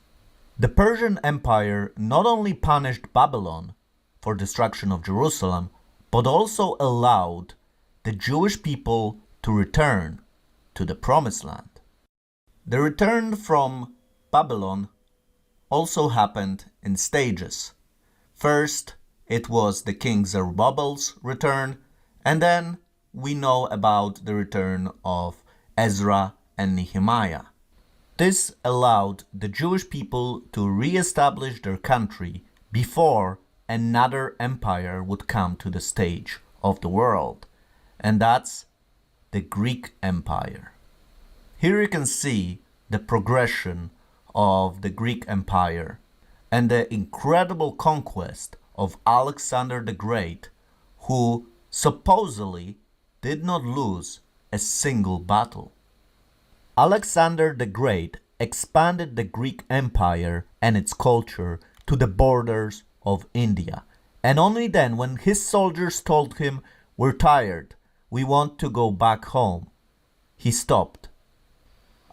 The Persian Empire not only punished Babylon for destruction of Jerusalem, but also allowed the Jewish people to return to the Promised Land. The return from Babylon also happened in stages. First, it was the King Zerubbabel's return, and then we know about the return of Ezra and Nehemiah. This allowed the Jewish people to re-establish their country before another empire would come to the stage of the world, and that's the Greek Empire. Here you can see the progression of the Greek Empire and the incredible conquest of Alexander the Great, who supposedly did not lose a single battle. Alexander the Great expanded the Greek Empire and its culture to the borders of India, and only then, when his soldiers told him, "We're tired, we want to go back home," he stopped,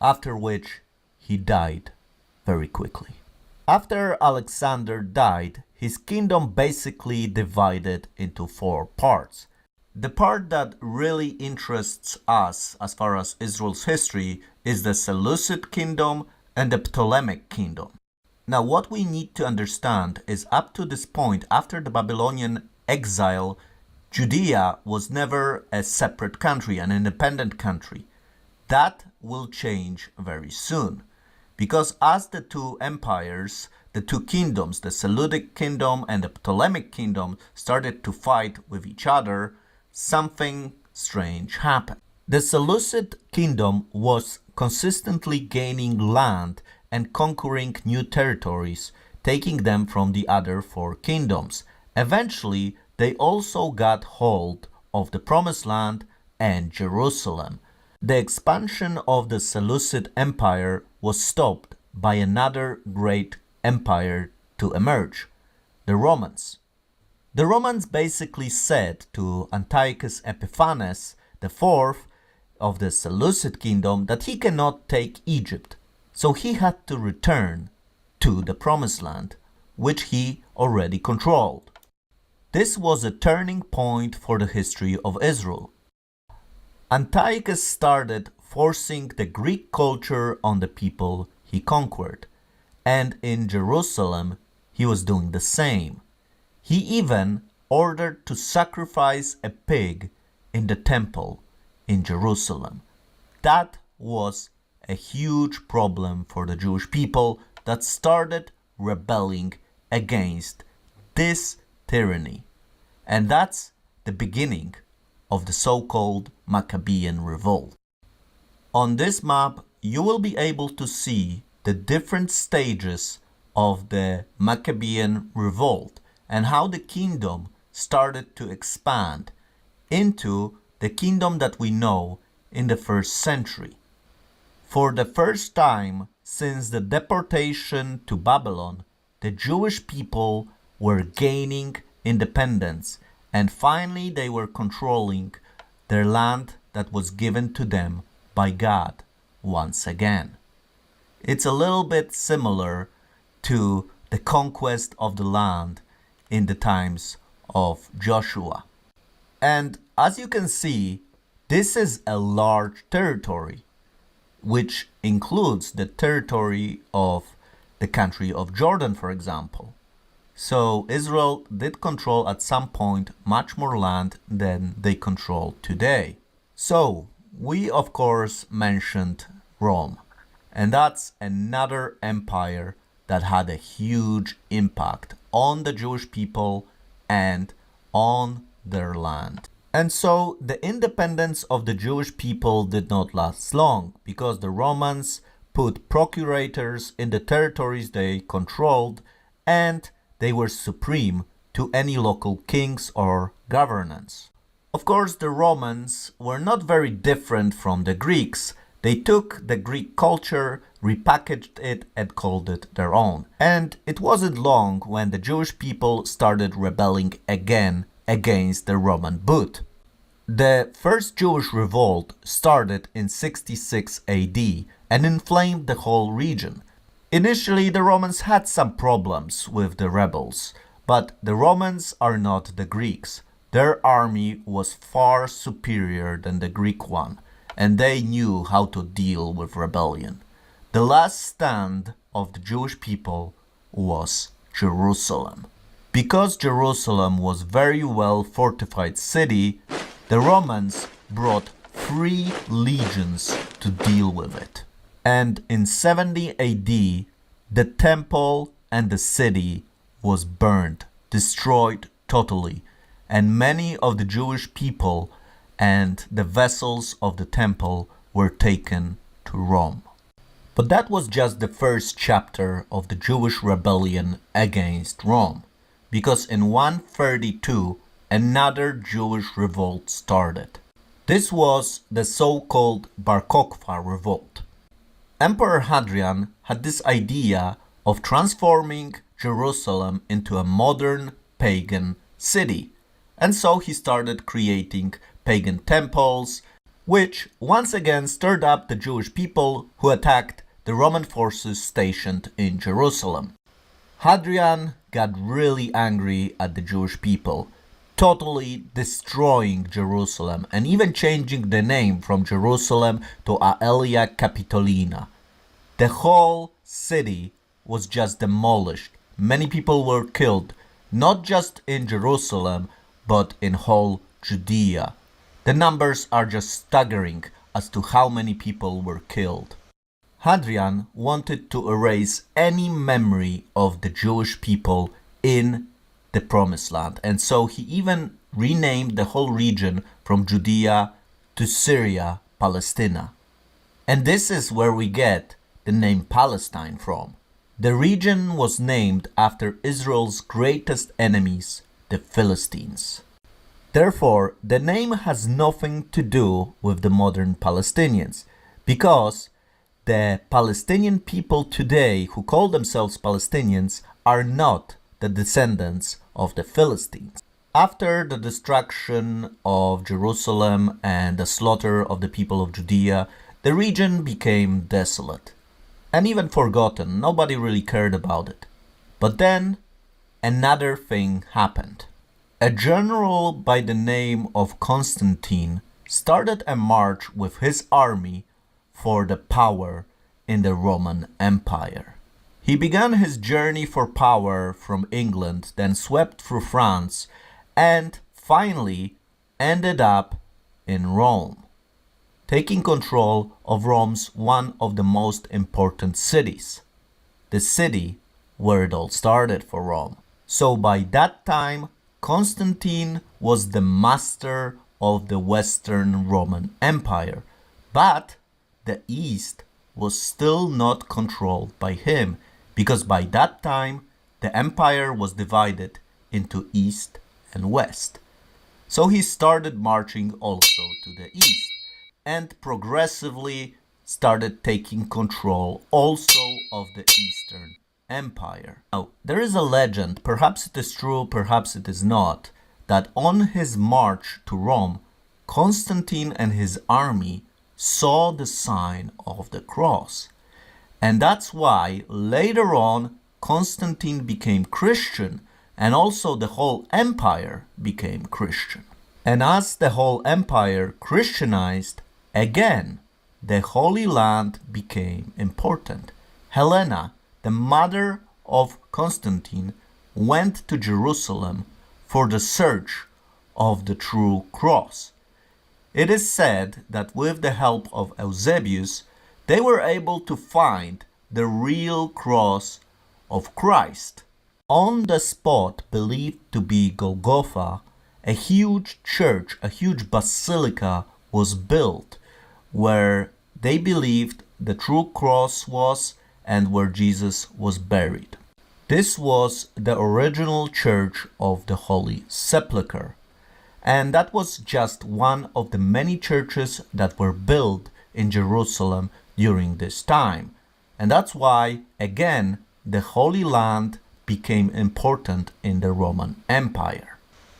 after which he died very quickly. After Alexander died, his kingdom basically divided into 4 parts. The part that really interests us as far as Israel's history is the Seleucid kingdom and the Ptolemaic kingdom. Now, what we need to understand is up to this point, after the Babylonian exile, Judea was never a separate country, an independent country. That will change very soon, because as the 2 empires, the 2 kingdoms, the Seleucid kingdom and the Ptolemaic kingdom, started to fight with each other, something strange happened. The Seleucid kingdom was consistently gaining land and conquering new territories, taking them from the other 4 kingdoms. Eventually, they also got hold of the Promised Land and Jerusalem. The expansion of the Seleucid Empire was stopped by another great empire to emerge, the Romans. The Romans basically said to Antiochus Epiphanes IV of the Seleucid kingdom that he cannot take Egypt, so he had to return to the Promised Land, which he already controlled. This was a turning point for the history of Israel. Antiochus started forcing the Greek culture on the people he conquered, and in Jerusalem he was doing the same. He even ordered to sacrifice a pig in the temple in Jerusalem. That was a huge problem for the Jewish people that started rebelling against this tyranny. And that's the beginning of the so-called Maccabean revolt. On this map, you will be able to see the different stages of the Maccabean revolt and how the kingdom started to expand into the kingdom that we know in the 1st century. For the first time since the deportation to Babylon, the Jewish people were gaining independence, and finally they were controlling their land that was given to them by God once again. It's a little bit similar to the conquest of the land in the times of Joshua. And as you can see, this is a large territory, which includes the territory of the country of Jordan, for example. So Israel did control at some point much more land than they control today. So we of course mentioned Rome, and that's another empire that had a huge impact on the Jewish people and on their land. And so the independence of the Jewish people did not last long, because the Romans put procurators in the territories they controlled, and they were supreme to any local kings or governance. Of course, the Romans were not very different from the Greeks. They took the Greek culture, repackaged it, and called it their own. And it wasn't long when the Jewish people started rebelling again against the Roman boot. The first Jewish revolt started in 66 AD and inflamed the whole region. Initially, the Romans had some problems with the rebels, but the Romans are not the Greeks. Their army was far superior than the Greek one, and they knew how to deal with rebellion. The last stand of the Jewish people was Jerusalem. Because Jerusalem was a very well fortified city, the Romans brought 3 legions to deal with it. And in 70 AD, the temple and the city was burned, destroyed totally, and many of the Jewish people and the vessels of the temple were taken to Rome. But that was just the first chapter of the Jewish rebellion against Rome, because in 132 another Jewish revolt started. This was the so-called Bar Kokhba revolt. Emperor Hadrian had this idea of transforming Jerusalem into a modern pagan city, and so he started creating pagan temples, which once again stirred up the Jewish people who attacked the Roman forces stationed in Jerusalem. Hadrian got really angry at the Jewish people, totally destroying Jerusalem and even changing the name from Jerusalem to Aelia Capitolina. The whole city was just demolished. Many people were killed, not just in Jerusalem, but in whole Judea. The numbers are just staggering as to how many people were killed. Hadrian wanted to erase any memory of the Jewish people in the Promised Land, and so he even renamed the whole region from Judea to Syria, Palestina. And this is where we get the name Palestine from. The region was named after Israel's greatest enemies, the Philistines. Therefore, the name has nothing to do with the modern Palestinians, because the Palestinian people today who call themselves Palestinians are not the descendants of the Philistines. After the destruction of Jerusalem and the slaughter of the people of Judea, the region became desolate and even forgotten. Nobody really cared about it. But then another thing happened. A general by the name of Constantine started a march with his army for the power in the Roman Empire. He began his journey for power from England, then swept through France, and finally ended up in Rome, taking control of Rome's one of the most important cities, the city where it all started for Rome. So by that time, Constantine was the master of the Western Roman Empire, but the East was still not controlled by him, because by that time the empire was divided into East and West. So he started marching also to the East and progressively started taking control also of the Eastern Empire. Now, there is a legend, perhaps it is true, perhaps it is not, that on his march to Rome, Constantine and his army saw the sign of the cross. And that's why later on Constantine became Christian, and also the whole empire became Christian. And as the whole empire Christianized, again the Holy Land became important. Helena, the mother of Constantine, went to Jerusalem for the search of the true cross. It is said that with the help of Eusebius, they were able to find the real cross of Christ. On the spot believed to be Golgotha, a huge church, a huge basilica was built where they believed the true cross was and where Jesus was buried. This was the original church of the Holy Sepulchre. And that was just one of the many churches that were built in Jerusalem during this time. And that's why, again, the Holy Land became important in the Roman Empire.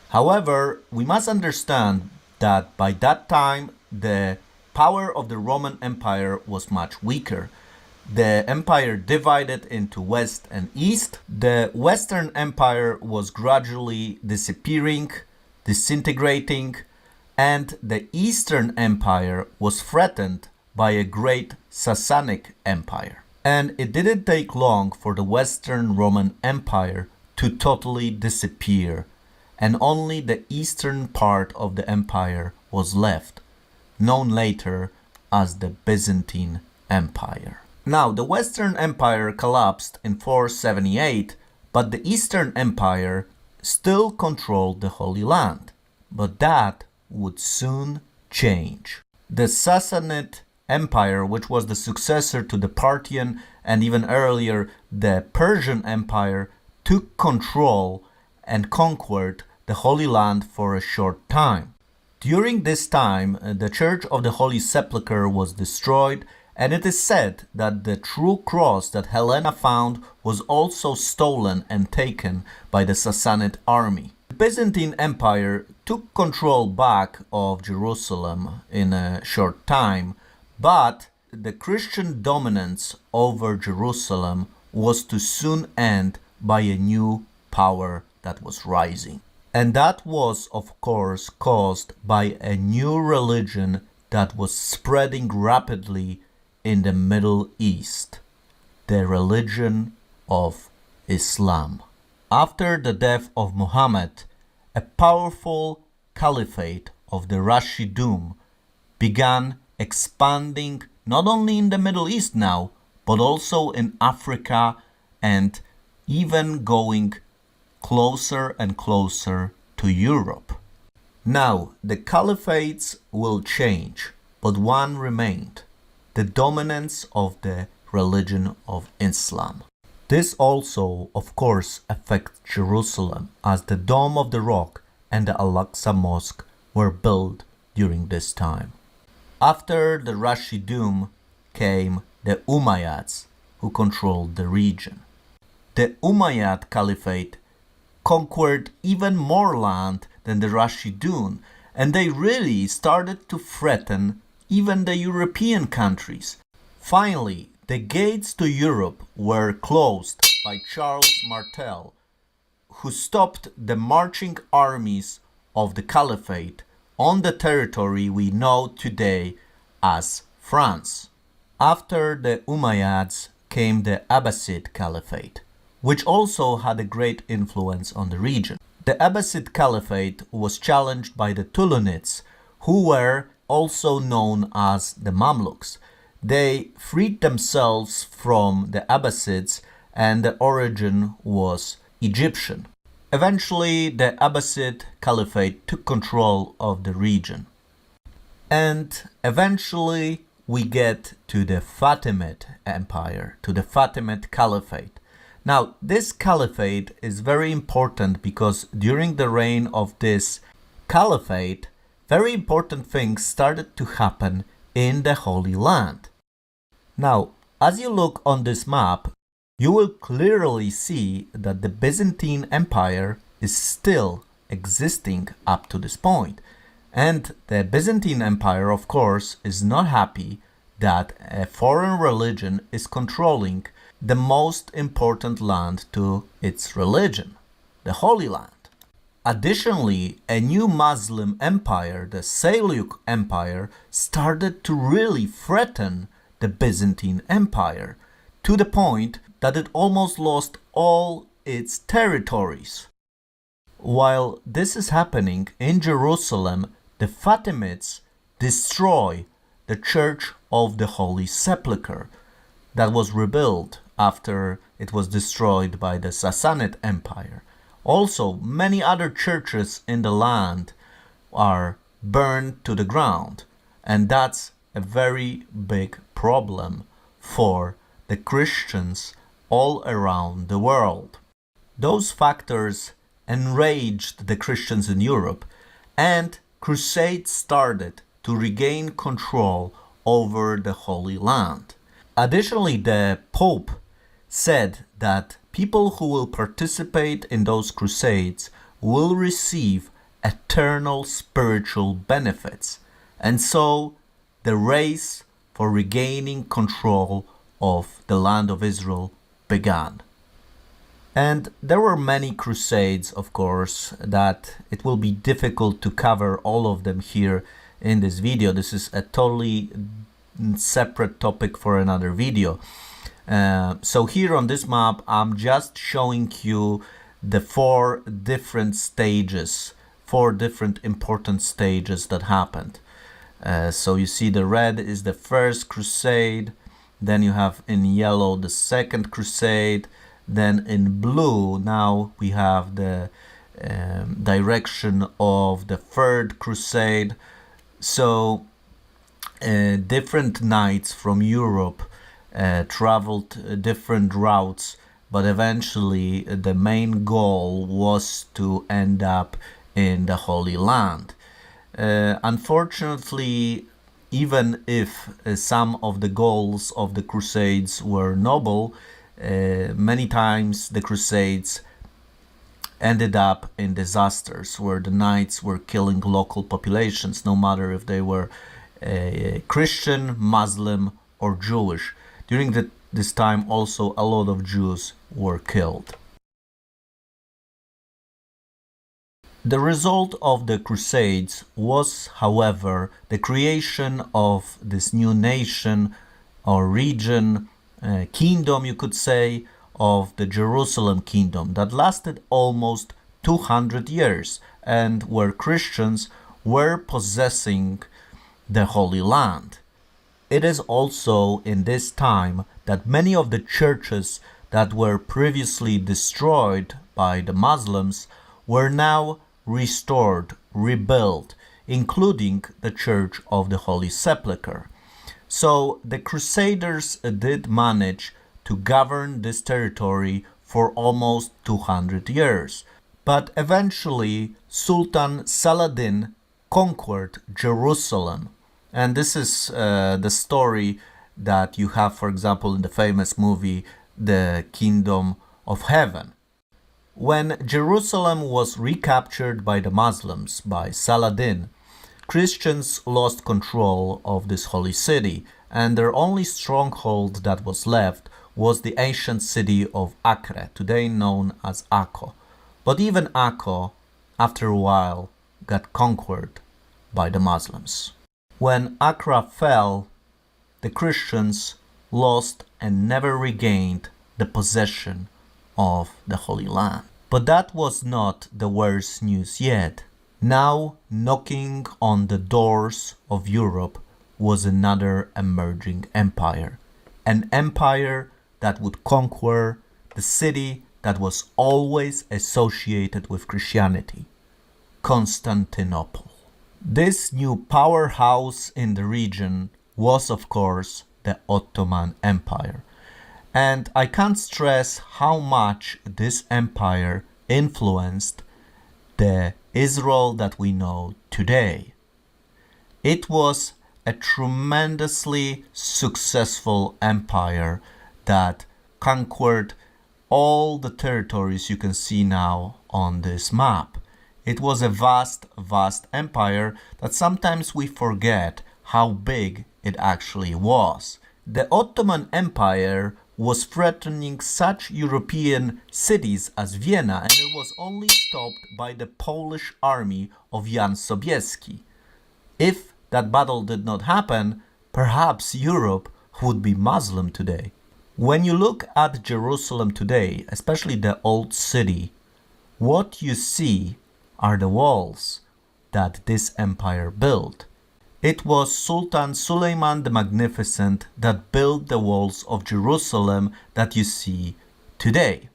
However, we must understand that by that time, the power of the Roman Empire was much weaker. The empire divided into West and East. The Western Empire was gradually disappearing, disintegrating, and the Eastern Empire was threatened by a great Sasanic Empire. And it didn't take long for the Western Roman Empire to totally disappear, and only the eastern part of the empire was left, known later as the Byzantine Empire. Now, the Western Empire collapsed in 478, but the Eastern Empire still controlled the Holy Land. But that would soon change. The Sassanid Empire, which was the successor to the Parthian and even earlier the Persian Empire, took control and conquered the Holy Land for a short time. During this time, the Church of the Holy Sepulchre was destroyed, and it is said that the true cross that Helena found was also stolen and taken by the Sassanid army. The Byzantine Empire took control back of Jerusalem in a short time, but the Christian dominance over Jerusalem was to soon end by a new power that was rising. And that was, of course, caused by a new religion that was spreading rapidly in the Middle East, the religion of Islam. After the death of Muhammad, a powerful caliphate of the Rashidun began expanding not only in the Middle East now, but also in Africa, and even going closer and closer to Europe. Now, the caliphates will change, but one remained: the dominance of the religion of Islam. This also, of course, affects Jerusalem, as the Dome of the Rock and the Al-Aqsa Mosque were built during this time. After the Rashidun came the Umayyads, who controlled the region. The Umayyad Caliphate conquered even more land than the Rashidun, and they really started to threaten even the European countries. Finally, the gates to Europe were closed by Charles Martel, who stopped the marching armies of the Caliphate on the territory we know today as France. After the Umayyads came the Abbasid Caliphate, which also had a great influence on the region. The Abbasid Caliphate was challenged by the Tulunids, who were also known as the Mamluks. They freed themselves from the Abbasids, and the origin was Egyptian. Eventually, the Abbasid Caliphate took control of the region. And eventually, we get to the Fatimid Empire, to the Fatimid Caliphate. Now, this caliphate is very important because during the reign of this caliphate, very important things started to happen in the Holy Land. Now, as you look on this map, you will clearly see that the Byzantine Empire is still existing up to this point. And the Byzantine Empire, of course, is not happy that a foreign religion is controlling the most important land to its religion, the Holy Land. Additionally, a new Muslim empire, the Seljuk Empire, started to really threaten the Byzantine Empire, to the point that it almost lost all its territories. While this is happening in Jerusalem, the Fatimids destroy the Church of the Holy Sepulchre that was rebuilt after it was destroyed by the Sassanid Empire. Also, many other churches in the land are burned to the ground, and that's a very big problem for the Christians all around the world. Those factors enraged the Christians in Europe, and crusades started to regain control over the Holy Land. Additionally, the Pope said that people who will participate in those crusades will receive eternal spiritual benefits. And so the race for regaining control of the land of Israel began. And there were many crusades, of course, that it will be difficult to cover all of them here in this video. This is a totally separate topic for another video. So here on this map, I'm just showing you the four different stages, four different important stages that happened. So you see the red is the first crusade, then you have in yellow the second crusade, then in blue now we have the direction of the third crusade. So different knights from Europe traveled different routes, but eventually the main goal was to end up in the Holy Land. Unfortunately, even if some of the goals of the Crusades were noble, many times the Crusades ended up in disasters where the knights were killing local populations, no matter if they were Christian, Muslim, or Jewish. During this time also a lot of Jews were killed. The result of the Crusades was, however, the creation of this new nation or region, kingdom you could say, of the Jerusalem kingdom that lasted almost 200 years and where Christians were possessing the Holy Land. It is also in this time that many of the churches that were previously destroyed by the Muslims were now restored, rebuilt, including the Church of the Holy Sepulchre. So the Crusaders did manage to govern this territory for almost 200 years. But eventually Sultan Saladin conquered Jerusalem. And this is the story that you have, for example, in the famous movie The Kingdom of Heaven. When Jerusalem was recaptured by the Muslims, by Saladin, Christians lost control of this holy city, and their only stronghold that was left was the ancient city of Acre, today known as Akko. But even Akko, after a while, got conquered by the Muslims. When Acre fell, the Christians lost and never regained the possession of the Holy Land. But that was not the worst news yet. Now, knocking on the doors of Europe was another emerging empire. An empire that would conquer the city that was always associated with Christianity, Constantinople. This new powerhouse in the region was, of course, the Ottoman Empire. And I can't stress how much this empire influenced the Israel that we know today. It was a tremendously successful empire that conquered all the territories you can see now on this map. It was a vast, vast empire that sometimes we forget how big it actually was. The Ottoman Empire was threatening such European cities as Vienna, and it was only stopped by the Polish army of Jan Sobieski. If that battle did not happen, perhaps Europe would be Muslim today. When you look at Jerusalem today, especially the old city, what you see are the walls that this empire built. It was Sultan Suleiman the Magnificent that built the walls of Jerusalem that you see today.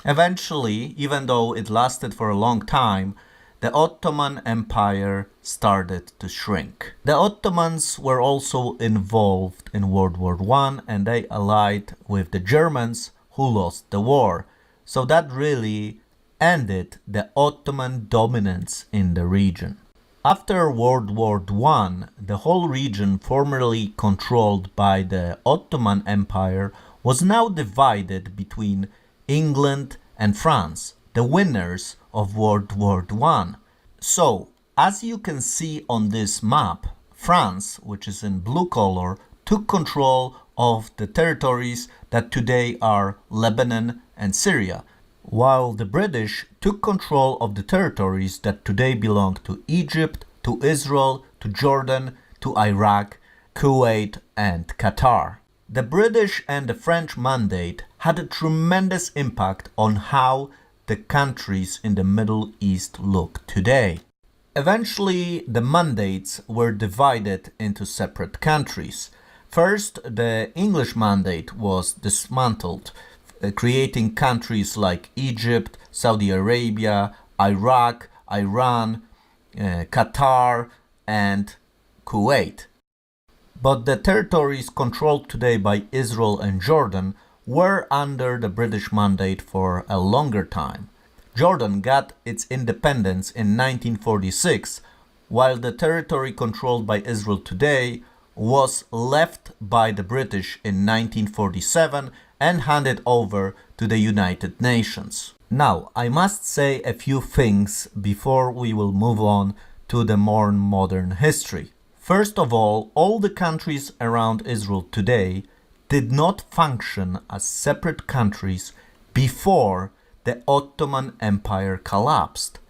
Eventually, even though it lasted for a long time, the Ottoman Empire started to shrink. The Ottomans were also involved in World War I, and they allied with the Germans who lost the war. So that really ended the Ottoman dominance in the region. After World War I, the whole region formerly controlled by the Ottoman Empire was now divided between England and France, the winners of World War I. So, as you can see on this map, France, which is in blue color, took control of the territories that today are Lebanon and Syria, while the British took control of the territories that today belong to Egypt, to Israel, to Jordan, to Iraq, Kuwait, and Qatar. The British and the French mandate had a tremendous impact on how the countries in the Middle East look today. Eventually, the mandates were divided into separate countries. First, the English mandate was dismantled, creating countries like Egypt, Saudi Arabia, Iraq, Iran, Qatar, and Kuwait. But the territories controlled today by Israel and Jordan were under the British mandate for a longer time. Jordan got its independence in 1946, while the territory controlled by Israel today was left by the British in 1947 and handed over to the United Nations. Now, I must say a few things before we will move on to the more modern history. First of all the countries around Israel today did not function as separate countries before the Ottoman Empire collapsed.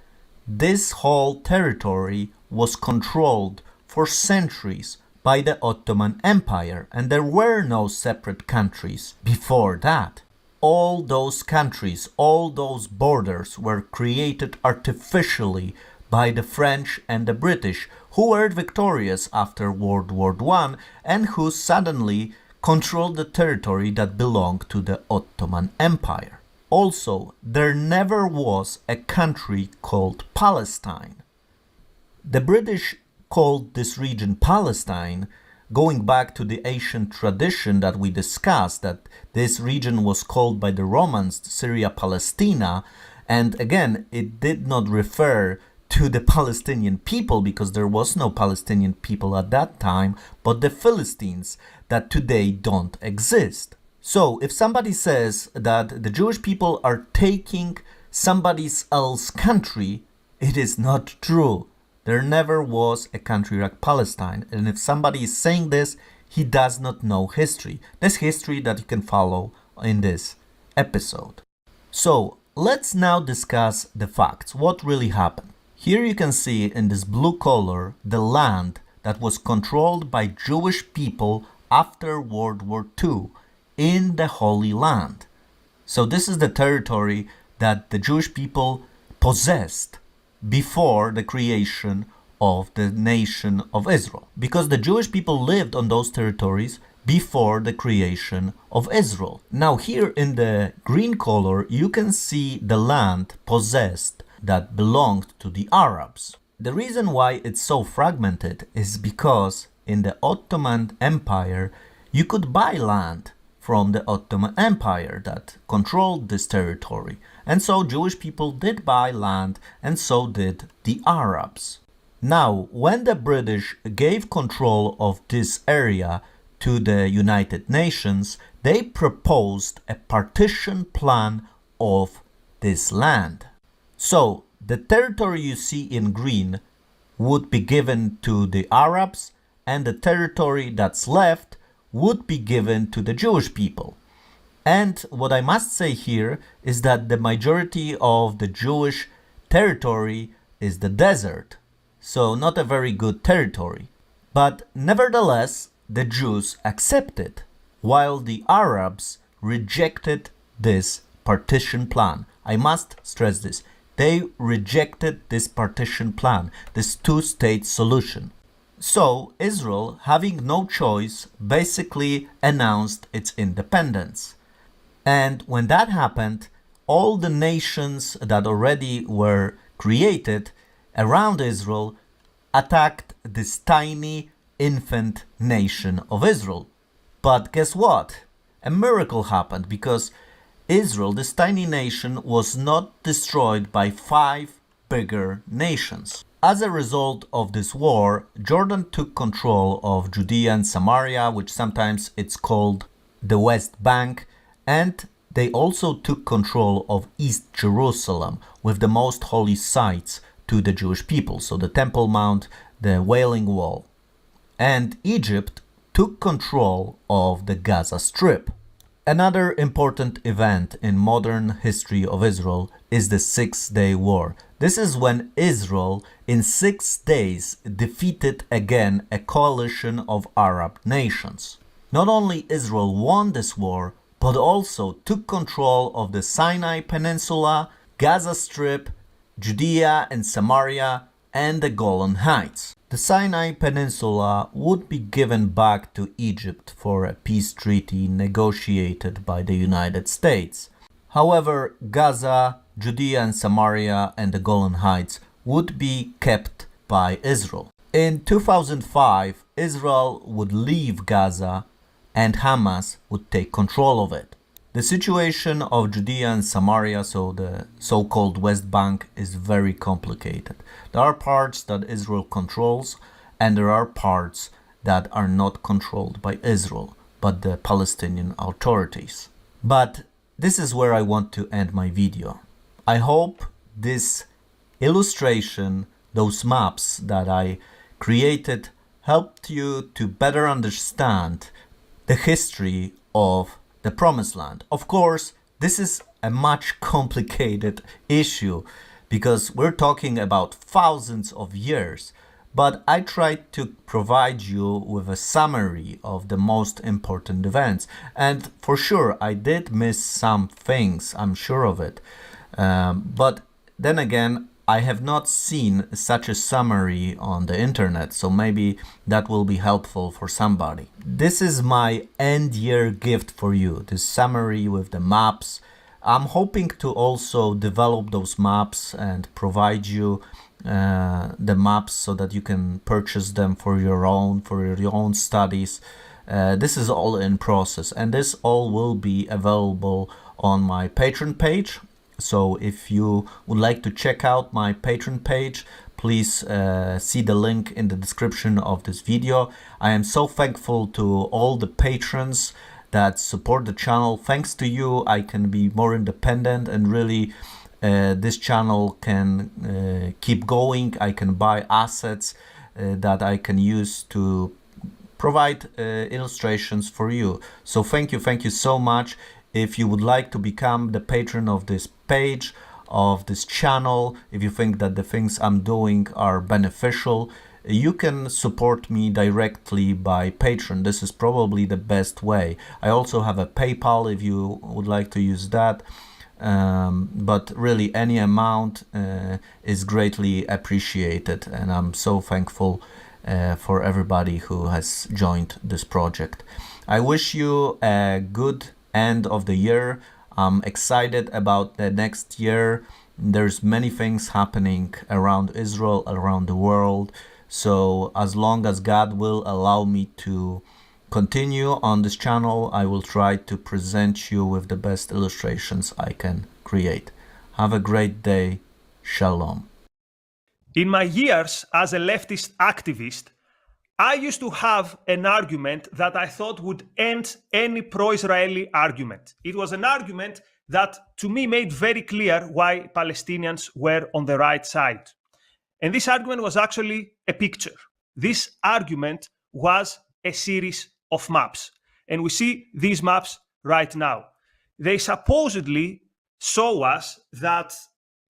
this whole territory was controlled for centuries by the Ottoman Empire, and there were no separate countries before that. All those countries, all those borders were created artificially by the French and the British, who were victorious after World War I and who suddenly controlled the territory that belonged to the Ottoman Empire. Also, there never was a country called Palestine. The British called this region Palestine, going back to the ancient tradition that we discussed, that this region was called by the Romans Syria Palestina, and again, it did not refer to the Palestinian people because there was no Palestinian people at that time, but the Philistines that today don't exist. So if somebody says that the Jewish people are taking somebody else's country, it is not true. There never was a country like Palestine, and if somebody is saying this, he does not know history. This history that you can follow in this episode. So let's now discuss the facts. What really happened? Here you can see in this blue color the land that was controlled by Jewish people after World War II in the Holy Land. So this is the territory that the Jewish people possessed before the creation of the nation of Israel. Because the Jewish people lived on those territories before the creation of Israel. Now here in the green color you can see the land possessed that belonged to the Arabs. The reason why it's so fragmented is because in the Ottoman Empire you could buy land from the Ottoman Empire that controlled this territory, and so Jewish people did buy land, and so did the Arabs. Now, when the British gave control of this area to the United Nations, they proposed a partition plan of this land. So, the territory you see in green would be given to the Arabs, and the territory that's left would be given to the Jewish people. And what I must say here is that the majority of the Jewish territory is the desert, so not a very good territory. But nevertheless, the Jews accepted, while the Arabs rejected this partition plan. I must stress this. They rejected this partition plan, this two-state solution. So Israel, having no choice, basically announced its independence. And when that happened, all the nations that already were created around Israel attacked this tiny infant nation of Israel. But guess what? A miracle happened, because Israel, this tiny nation, was not destroyed by 5 bigger nations. As a result of this war, Jordan took control of Judea and Samaria, which sometimes it's called the West Bank, and they also took control of East Jerusalem with the most holy sites to the Jewish people, so the Temple Mount, the Wailing Wall. And Egypt took control of the Gaza Strip. Another important event in modern history of Israel is the Six-Day War. This is when Israel in 6 days defeated again a coalition of Arab nations. Not only Israel won this war, but also took control of the Sinai Peninsula, Gaza Strip, Judea and Samaria, and the Golan Heights. The Sinai Peninsula would be given back to Egypt for a peace treaty negotiated by the United States. However, Gaza, Judea and Samaria, and the Golan Heights would be kept by Israel. In 2005, Israel would leave Gaza and Hamas would take control of it. The situation of Judea and Samaria, so the so-called West Bank, is very complicated. There are parts that Israel controls, and there are parts that are not controlled by Israel, but the Palestinian authorities. But this is where I want to end my video. I hope this illustration, those maps that I created, helped you to better understand the history of the Promised Land. Of course, this is a much complicated issue. because we're talking about thousands of years. But I tried to provide you with a summary of the most important events. And for sure, I did miss some things, I'm sure of it. But then again, I have not seen such a summary on the internet, so maybe that will be helpful for somebody. This is my end year gift for you, this summary with the maps. I'm hoping to also develop those maps and provide you the maps so that you can purchase them for your own studies. This is all in process, and this all will be available on my Patreon page. So if you would like to check out my Patreon page, please see the link in the description of this video. I am so thankful to all the patrons that support the channel. Thanks to you, I can be more independent, and really this channel can keep going. I can buy assets that I can use to provide illustrations for you. So thank you so much. If you would like to become the patron of this page, of this channel, if you think that the things I'm doing are beneficial, you can support me directly by Patreon. This is probably the best way. I also have a PayPal if you would like to use that. But really any amount is greatly appreciated, and I'm so thankful for everybody who has joined this project. I wish you a good end of the year. I'm excited about the next year. There's many things happening around Israel, around the world. So as long as God will allow me to continue on this channel, I will try to present you with the best illustrations I can create. Have a great day. Shalom. In my years as a leftist activist, I used to have an argument that I thought would end any pro-Israeli argument. It was an argument that to me made very clear why Palestinians were on the right side. And this argument was actually a picture. This argument was a series of maps. And we see these maps right now. They supposedly show us that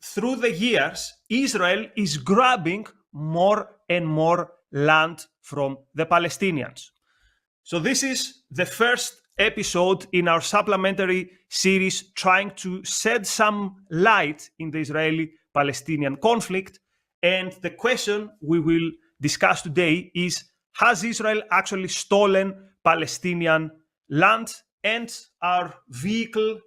through the years, Israel is grabbing more and more land from the Palestinians. So this is the first episode in our supplementary series trying to shed some light in the Israeli-Palestinian conflict. And the question we will discuss today is, has Israel actually stolen Palestinian land? And our vehicle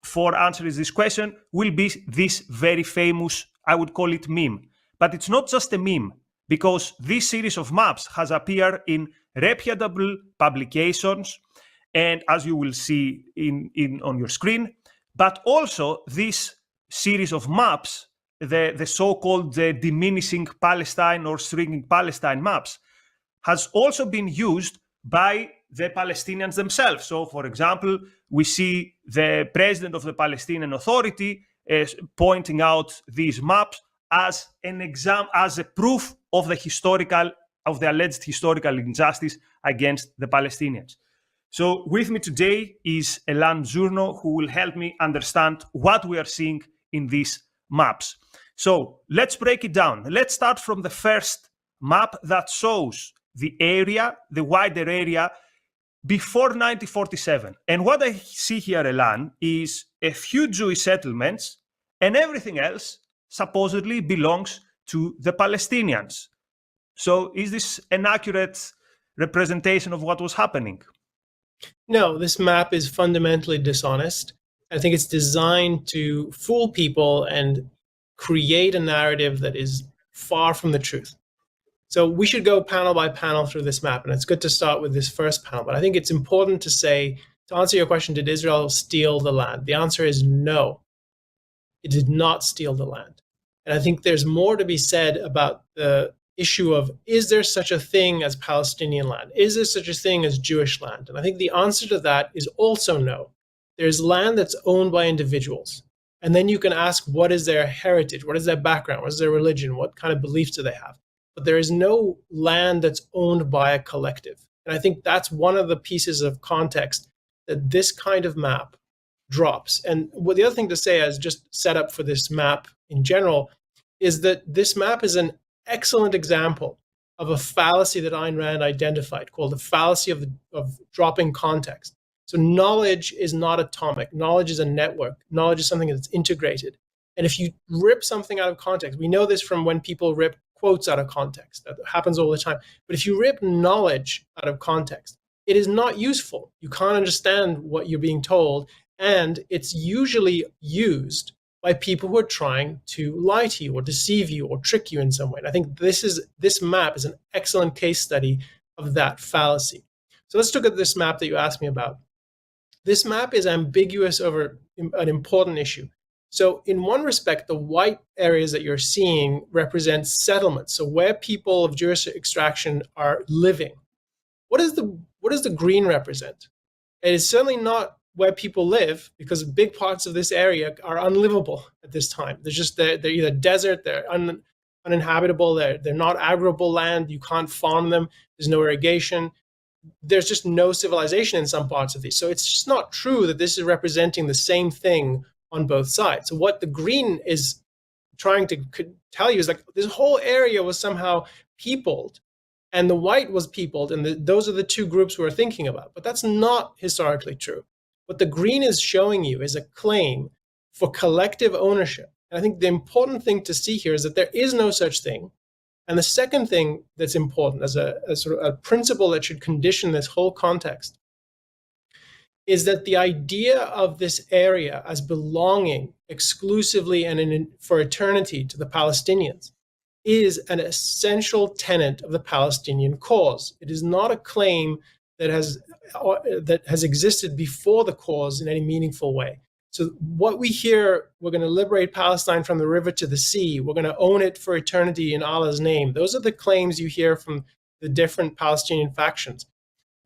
for answering this question will be this very famous, I would call it meme. But it's not just a meme, because this series of maps has appeared in reputable publications, and as you will see on your screen, but also this series of maps, the so-called diminishing Palestine or shrinking Palestine maps, has also been used by the Palestinians themselves. So, for example, we see the president of the Palestinian Authority pointing out these maps as an example, as a proof of the alleged historical injustice against the Palestinians. So with me today is Elan Zurno, who will help me understand what we are seeing in these maps. So let's break it down. Let's start from the first map that shows the area, the wider area, before 1947. And what I see here, Elan, is a few Jewish settlements, and everything else supposedly belongs to the Palestinians. So is this an accurate representation of what was happening? No, this map is fundamentally dishonest. I think it's designed to fool people and create a narrative that is far from the truth. So we should go panel by panel through this map, and it's good to start with this first panel. But I think it's important to say, to answer your question, did Israel steal the land? The answer is no. It did not steal the land. And I think there's more to be said about the issue of, is there such a thing as Palestinian land? Is there such a thing as Jewish land? And I think the answer to that is also no. There's land that's owned by individuals. And then you can ask, what is their heritage? What is their background? What is their religion? What kind of beliefs do they have? But there is no land that's owned by a collective. And I think that's one of the pieces of context that this kind of map drops. And what the other thing to say as just set up for this map in general is that this map is an excellent example of a fallacy that Ayn Rand identified called the fallacy of dropping context. So knowledge is not atomic. Knowledge is a network. Knowledge is something that's integrated. And if you rip something out of context, we know this from when people rip quotes out of context. That happens all the time. But if you rip knowledge out of context, it is not useful. You can't understand what you're being told. And it's usually used by people who are trying to lie to you or deceive you or trick you in some way. And I think this map is an excellent case study of that fallacy. So let's look at this map that you asked me about. This map is ambiguous over an important issue. So in one respect, the white areas that you're seeing represent settlements. So where people of Jewish extraction are living. What does the green represent? It is certainly not where people live, because big parts of this area are unlivable at this time. They're either desert, they're uninhabitable, they're not arable land, you can't farm them, there's no irrigation, there's just no civilization in some parts of these. So it's just not true that this is representing the same thing on both sides. So what the green is trying to tell you is like this whole area was somehow peopled, and the white was peopled, and those are the two groups we're thinking about. But that's not historically true. What the green is showing you is a claim for collective ownership. And I think the important thing to see here is that there is no such thing. And the second thing that's important as a sort of a principle that should condition this whole context is that the idea of this area as belonging exclusively and for eternity to the Palestinians is an essential tenet of the Palestinian cause. It is not a claim that has existed before the cause in any meaningful way. So what we hear, we're going to liberate Palestine from the river to the sea, we're going to own it for eternity in Allah's name. Those are the claims you hear from the different Palestinian factions.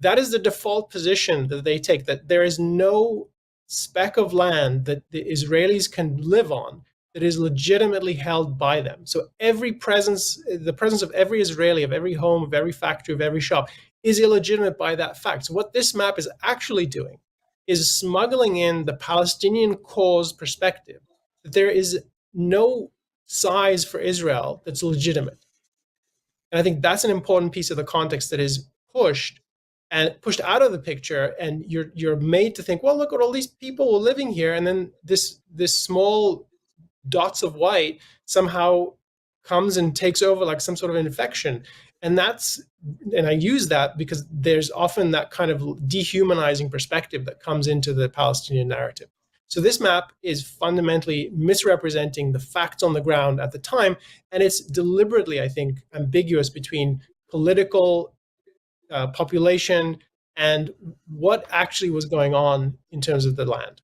That is the default position that they take, that there is no speck of land that the Israelis can live on that is legitimately held by them. So the presence of every Israeli, of every home, of every factory, of every shop is illegitimate by that fact. So what this map is actually doing is smuggling in the Palestinian cause perspective, that there is no size for Israel that's legitimate. And I think that's an important piece of the context that is pushed out of the picture, and you're made to think, well, look at all these people living here, and then this small dots of white somehow comes and takes over like some sort of infection. And I use that because there's often that kind of dehumanizing perspective that comes into the Palestinian narrative. So this map is fundamentally misrepresenting the facts on the ground at the time, and it's deliberately, I think, ambiguous between political population and what actually was going on in terms of the land.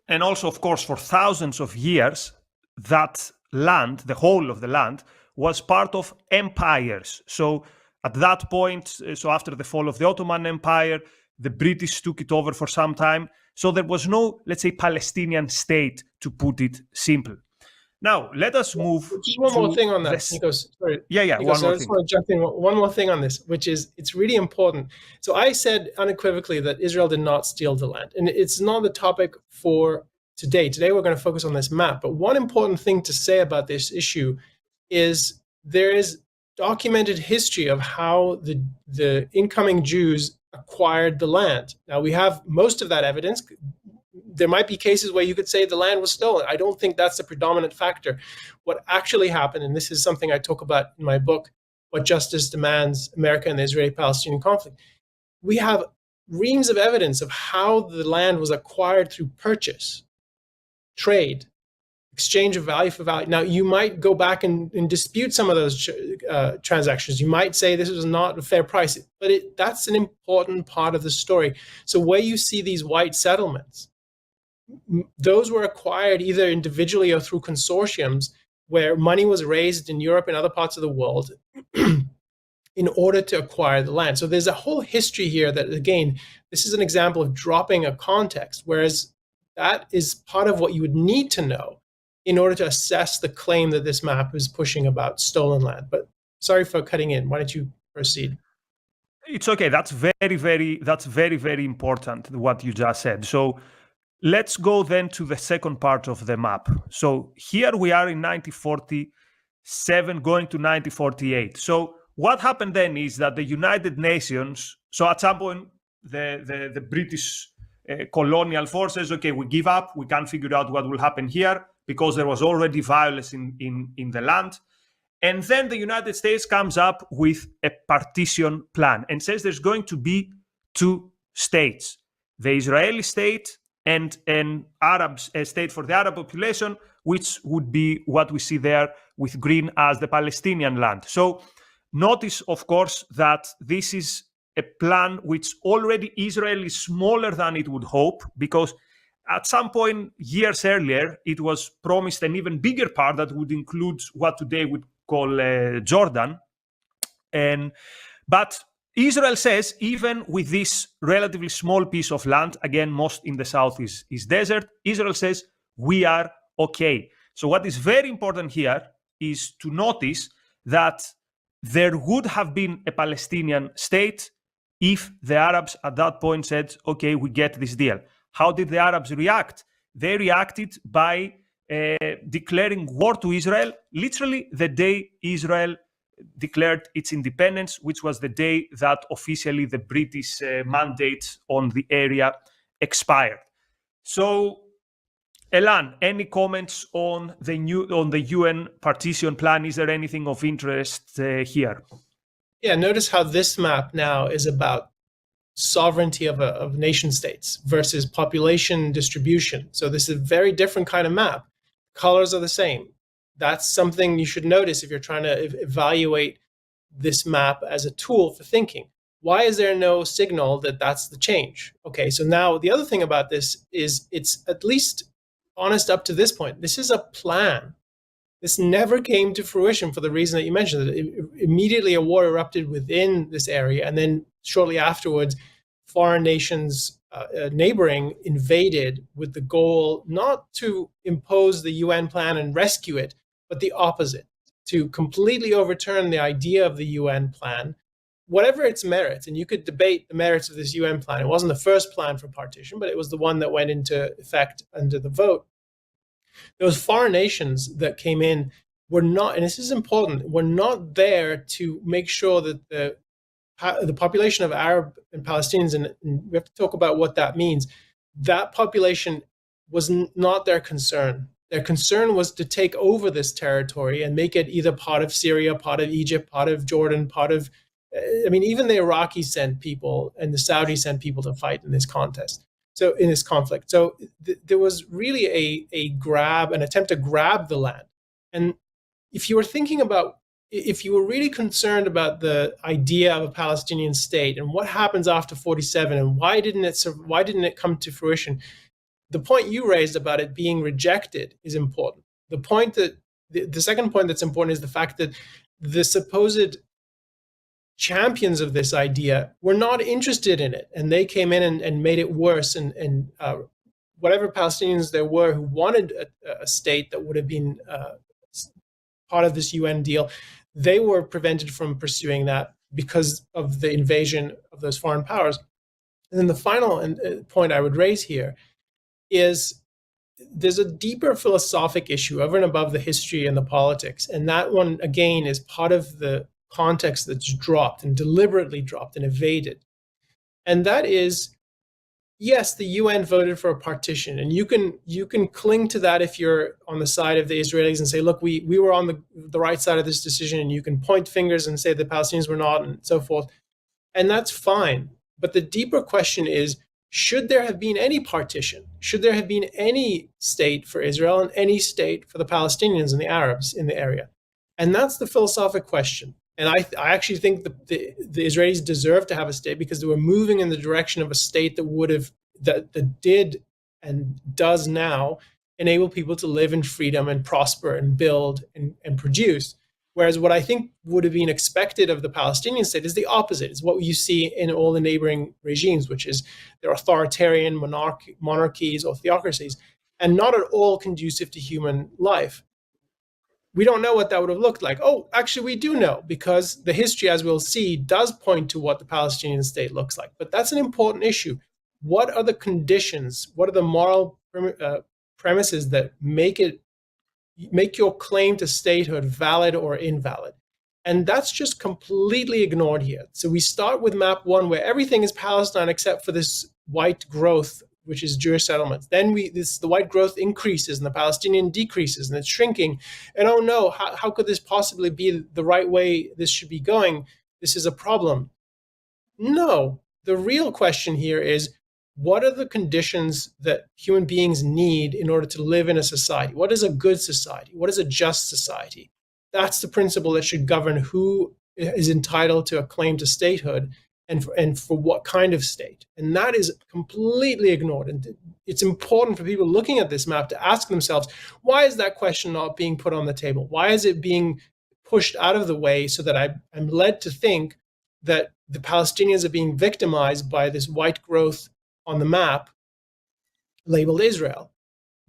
And also, of course, for thousands of years, that land, the whole of the land, was part of empires. So at that point, so after the fall of the Ottoman Empire, the British took it over for some time. So there was no, let's say, Palestinian state, to put it simple. Now, let us move Just one more thing on that, Nikos. Sorry. Yeah, Nikos, one more I just want to jump in. One more thing on this, which is, it's really important. So I said unequivocally that Israel did not steal the land. And it's not the topic for today. Today, we're going to focus on this map. But one important thing to say about this issue is there is documented history of how the incoming Jews acquired the land. Now, we have most of that evidence. There might be cases where you could say the land was stolen. I don't think that's the predominant factor. What actually happened, and this is something I talk about in my book, What Justice Demands, America and the Israeli-Palestinian Conflict, we have reams of evidence of how the land was acquired through purchase, trade, exchange of value for value. Now, you might go back and dispute some of those transactions. You might say this was not a fair price, but that's an important part of the story. So where you see these white settlements, those were acquired either individually or through consortiums where money was raised in Europe and other parts of the world in order to acquire the land. So there's a whole history here that, again, this is an example of dropping a context, whereas that is part of what you would need to know in order to assess the claim that this map is pushing about stolen land. But sorry for cutting in. Why don't you proceed? It's okay. That's very, very important, what you just said. So let's go then to the second part of the map. So here we are in 1947 going to 1948. So what happened then is that the United Nations, so at some point the British colonial forces, okay, we give up, we can't figure out what will happen here because there was already violence in the land. And then the United States comes up with a partition plan and says there's going to be two states, the Israeli state and an Arab state for the Arab population, which would be what we see there with green as the Palestinian land. So notice, of course, that this is a plan which already Israel is smaller than it would hope, because at some point years earlier, it was promised an even bigger part that would include what today would call Jordan. But Israel says, even with this relatively small piece of land, again, most in the south is desert, Israel says, we are okay. So what is very important here is to notice that there would have been a Palestinian state if the Arabs at that point said, okay, we get this deal. How did the Arabs react? They reacted by declaring war to Israel, literally the day Israel declared its independence, which was the day that officially the British mandate on the area expired. So, Elan, any comments on the UN partition plan? Is there anything of interest here? Yeah, notice how this map now is about sovereignty of nation states versus population distribution. So this is a very different kind of map. Colors are the same. That's something you should notice if you're trying to evaluate this map as a tool for thinking. Why is there no signal that that's the change? Okay, so now the other thing about this is it's at least honest up to this point. This is a plan. This never came to fruition for the reason that you mentioned. Immediately a war erupted within this area, and then shortly afterwards, foreign nations neighboring invaded with the goal not to impose the UN plan and rescue it, but the opposite, to completely overturn the idea of the UN plan, whatever its merits. And you could debate the merits of this UN plan. It wasn't the first plan for partition, but it was the one that went into effect under the vote. Those foreign nations that came in were not, and this is important, were not there to make sure that the population of Arab and Palestinians, and we have to talk about what that means, that population was not their concern. Their concern was to take over this territory and make it either part of Syria, part of Egypt, part of Jordan, part of, I mean, even the Iraqis sent people and the Saudis sent people to fight in this contest. So in this conflict. So there was really an attempt to grab the land. And if you were thinking about, if you were really concerned about the idea of a Palestinian state and what happens after 47 and why didn't it come to fruition, the point you raised about it being rejected is important. The point that the second point that's important is the fact that the supposed champions of this idea were not interested in it, and they came in and made it worse. And whatever Palestinians there were who wanted a state that would have been part of this UN deal, they were prevented from pursuing that because of the invasion of those foreign powers. And then the final point I would raise here is there's a deeper philosophic issue over and above the history and the politics. And that one, again, is part of the context that's dropped and deliberately dropped and evaded. And that is, yes, the UN voted for a partition, and you can cling to that if you're on the side of the Israelis and say, look, we were on the right side of this decision, and you can point fingers and say the Palestinians were not, and so forth. And that's fine. But the deeper question is, should there have been any partition? Should there have been any state for Israel and any state for the Palestinians and the Arabs in the area? And that's the philosophic question. And I actually think the Israelis deserve to have a state because they were moving in the direction of a state that did and does now enable people to live in freedom and prosper and build and produce. Whereas what I think would have been expected of the Palestinian state is the opposite. It's what you see in all the neighboring regimes, which is they're authoritarian monarchies or theocracies, and not at all conducive to human life. We don't know what that would have looked like. Oh, actually, we do know, because the history, as we'll see, does point to what the Palestinian state looks like. But that's an important issue. what are the conditions, what are the moral premises that make your claim to statehood valid or invalid? And that's just completely ignored here. So we start with map 1, where everything is Palestine except for this white growth, which is Jewish settlements. Then the white growth increases and the Palestinian decreases, and it's shrinking. And oh no, how could this possibly be the right way this should be going? This is a problem. No, the real question here is, what are the conditions that human beings need in order to live in a society? What is a good society? What is a just society? That's the principle that should govern who is entitled to a claim to statehood and for what kind of state. And that is completely ignored. And it's important for people looking at this map to ask themselves, why is that question not being put on the table? Why is it being pushed out of the way so that I'm led to think that the Palestinians are being victimized by this white growth on the map labeled Israel?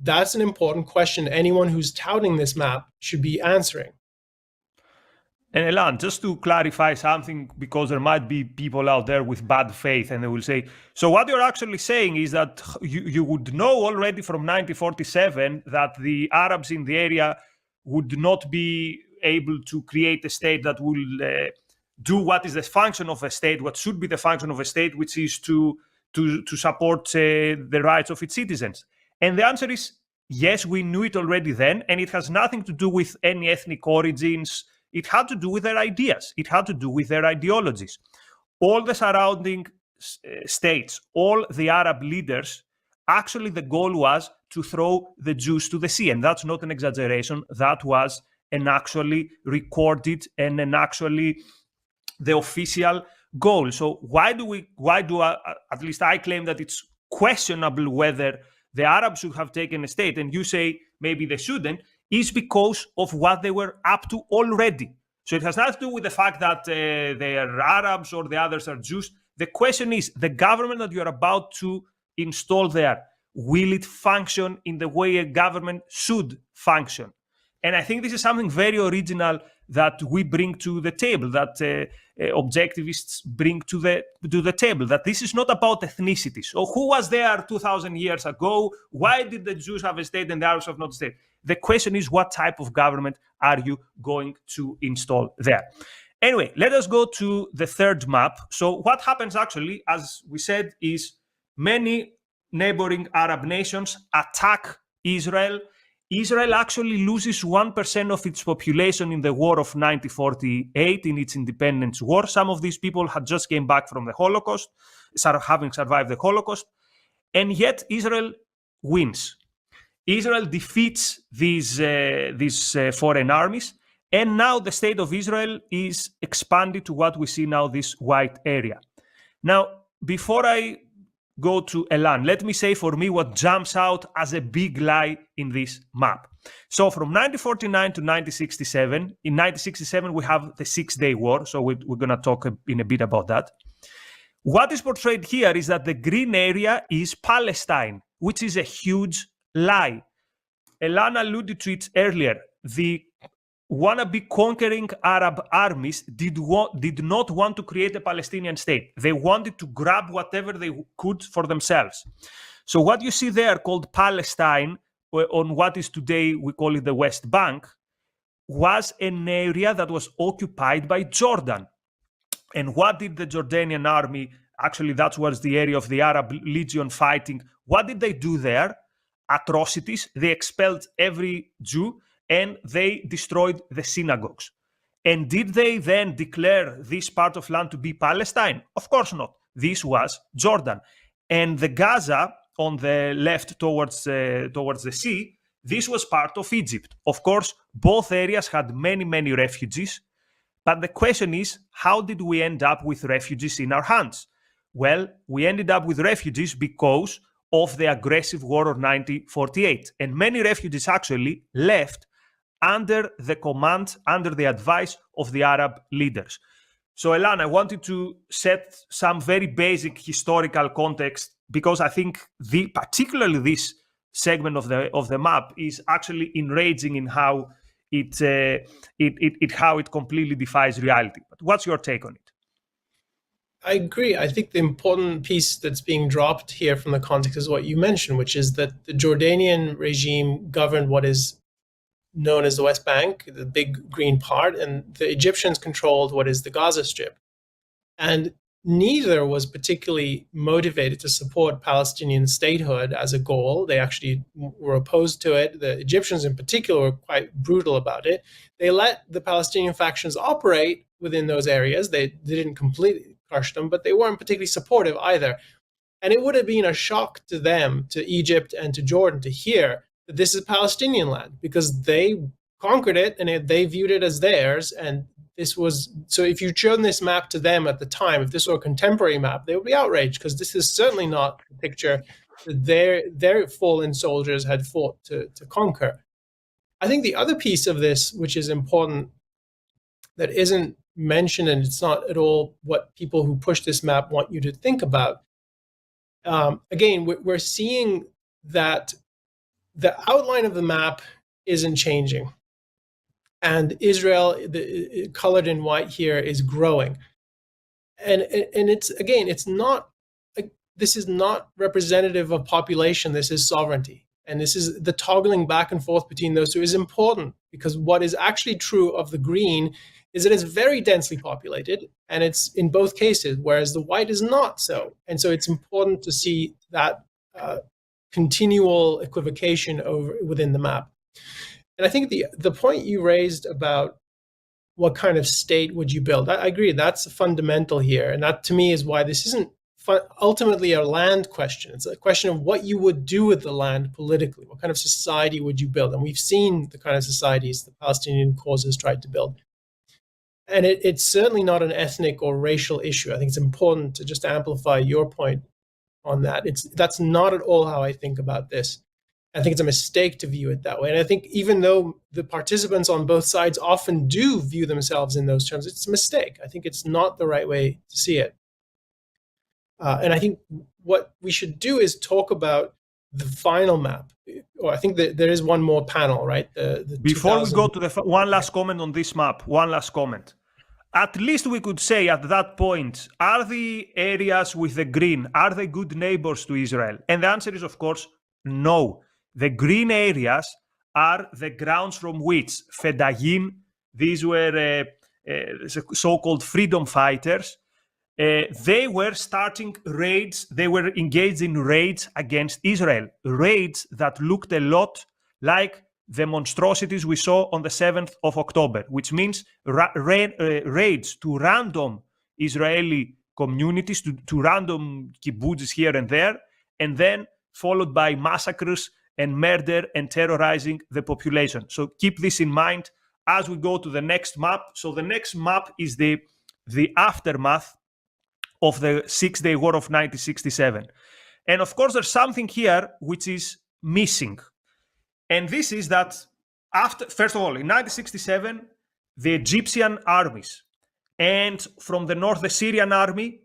That's an important question anyone who's touting this map should be answering. And Elan, just to clarify something, because there might be people out there with bad faith and they will say, so what you're actually saying is that you would know already from 1947 that the Arabs in the area would not be able to create a state that will do what is the function of a state, what should be the function of a state, which is to support the rights of its citizens. And the answer is yes, we knew it already then, and it has nothing to do with any ethnic origins. It had to do with their ideas. It had to do with their ideologies. All the surrounding states, all the Arab leaders, actually the goal was to throw the Jews to the sea. And that's not an exaggeration. That was an actually recorded and an actually the official goal. So why do at least I claim that it's questionable whether the Arabs should have taken a state, and you say maybe they shouldn't, is because of what they were up to already. So it has nothing to do with the fact that they are Arabs or the others are Jews. The question is, the government that you are about to install there, will it function in the way a government should function? And I think this is something very original that we bring to the table, that objectivists bring to the table, that this is not about ethnicity. So who was there 2,000 years ago? Why did the Jews have a state and the Arabs have not a state? The question is, what type of government are you going to install there? Anyway, let us go to the third map. So what happens actually, as we said, is many neighboring Arab nations attack Israel. Israel actually loses 1% of its population in the war of 1948, in its independence war. Some of these people had just came back from the Holocaust, having survived the Holocaust, and yet Israel wins. Israel defeats these foreign armies, and now the state of Israel is expanded to what we see now, this white area. Now, before I go to Elan, let me say for me what jumps out as a big lie in this map. So from 1949 to 1967, in 1967 we have the 6-Day War, so we're going to talk in a bit about that. What is portrayed here is that the green area is Palestine, which is a huge lie. Elan alluded to it earlier. The wannabe conquering Arab armies did not want to create a Palestinian state. They wanted to grab whatever they could for themselves. So what you see there called Palestine, on what is today, we call it the West Bank, was an area that was occupied by Jordan. And what did the Jordanian army, actually that was the area of the Arab Legion fighting, what did they do there? Atrocities. They expelled every Jew, and they destroyed the synagogues. And did they then declare this part of land to be Palestine? Of course not. This was Jordan. And the Gaza on the left towards the sea, this was part of Egypt. Of course, both areas had many, many refugees. But the question is, how did we end up with refugees in our hands? Well, we ended up with refugees because of the aggressive war of 1948. And many refugees actually left under the command, under the advice of the Arab leaders. So, Elan, I wanted to set some very basic historical context, because I think particularly this segment of the map is actually enraging in how it completely defies reality. But what's your take on it? I agree. I think the important piece that's being dropped here from the context is what you mentioned, which is that the Jordanian regime governed what is known as the West Bank, the big green part, and the Egyptians controlled what is the Gaza Strip. And neither was particularly motivated to support Palestinian statehood as a goal. They actually were opposed to it. The Egyptians in particular were quite brutal about it. They let the Palestinian factions operate within those areas. They didn't completely crush them, but they weren't particularly supportive either. And it would have been a shock to them, to Egypt and to Jordan, to hear that this is Palestinian land, because they conquered it and they viewed it as theirs. And this was, so if you'd shown this map to them at the time, if this were a contemporary map, they would be outraged, because this is certainly not the picture that their fallen soldiers had fought to conquer. I think the other piece of this, which is important, that isn't mentioned, and it's not at all what people who push this map want you to think about. Again, we're seeing that the outline of the map isn't changing. And Israel, colored in white here, is growing. And it's, again, it's not, this is not representative of population, this is sovereignty. And this is the toggling back and forth between those two is important, because what is actually true of the green is that it's very densely populated, and it's in both cases, whereas the white is not so. And so it's important to see that continual equivocation within the map. And I think the point you raised about what kind of state would you build, I agree, that's fundamental here. And that, to me, is why this isn't ultimately a land question. It's a question of what you would do with the land politically. What kind of society would you build? And we've seen the kind of societies the Palestinian cause has tried to build. And it's certainly not an ethnic or racial issue. I think it's important to just amplify your point on that. That's not at all how I think about this. I think it's a mistake to view it that way. And I think even though the participants on both sides often do view themselves in those terms, it's a mistake. I think it's not the right way to see it. And I think what we should do is talk about the final map. Or I think that there is one more panel, right? Before we go to the one last comment on this map, one last comment. At least we could say at that point, are the areas with the green, are they good neighbors to Israel? And the answer is, of course, no. The green areas are the grounds from which Fedayeen, these were so-called freedom fighters, they were starting raids, they were engaged in raids against Israel, raids that looked a lot like the monstrosities we saw on the 7th of October, which means raids to random Israeli communities, to random kibbutzes here and there, and then followed by massacres and murder and terrorizing the population. So keep this in mind as we go to the next map. So the next map is the aftermath of the Six-Day War of 1967. And of course, there's something here which is missing. And this is that first of all, in 1967, the Egyptian armies and from the north, the Syrian army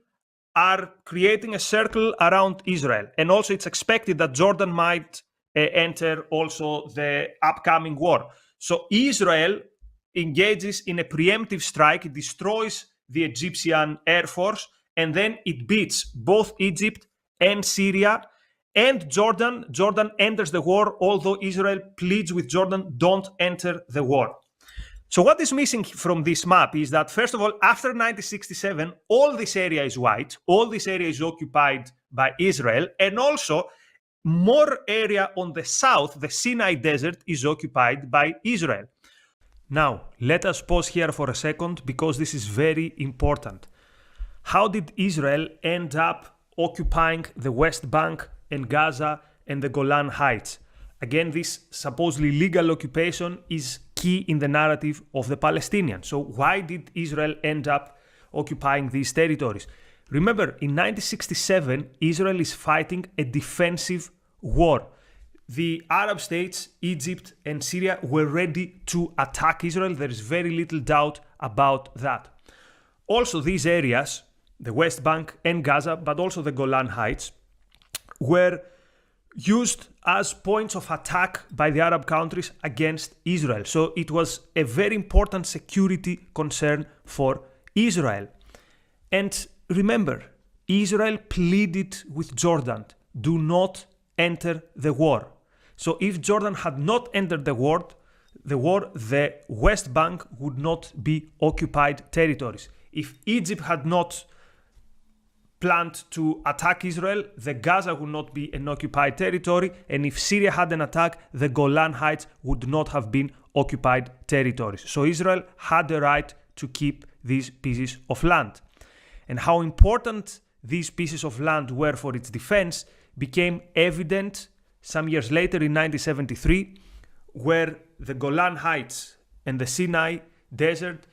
are creating a circle around Israel. And also it's expected that Jordan might enter also the upcoming war. So Israel engages in a preemptive strike, it destroys the Egyptian air force, and then it beats both Egypt and Syria and Jordan. Jordan enters the war, although Israel pleads with Jordan, don't enter the war. So what is missing from this map is that, first of all, after 1967, all this area is white, all this area is occupied by Israel, and also more area on the south, the Sinai Desert, is occupied by Israel. Now, let us pause here for a second because this is very important. How did Israel end up occupying the West Bank and Gaza and the Golan Heights? Again, this supposedly legal occupation is key in the narrative of the Palestinians. So why did Israel end up occupying these territories? Remember, in 1967, Israel is fighting a defensive war. The Arab states, Egypt and Syria, were ready to attack Israel. There is very little doubt about that. Also, these areas, the West Bank and Gaza, but also the Golan Heights, were used as points of attack by the Arab countries against Israel. So it was a very important security concern for Israel. And remember, Israel pleaded with Jordan, do not enter the war. So if Jordan had not entered the war, the West Bank would not be occupied territories. If Egypt had not planned to attack Israel, the Gaza would not be an occupied territory, and if Syria had an attack, the Golan Heights would not have been occupied territories. So Israel had the right to keep these pieces of land. And how important these pieces of land were for its defense became evident some years later in 1973, where the Golan Heights and the Sinai Desert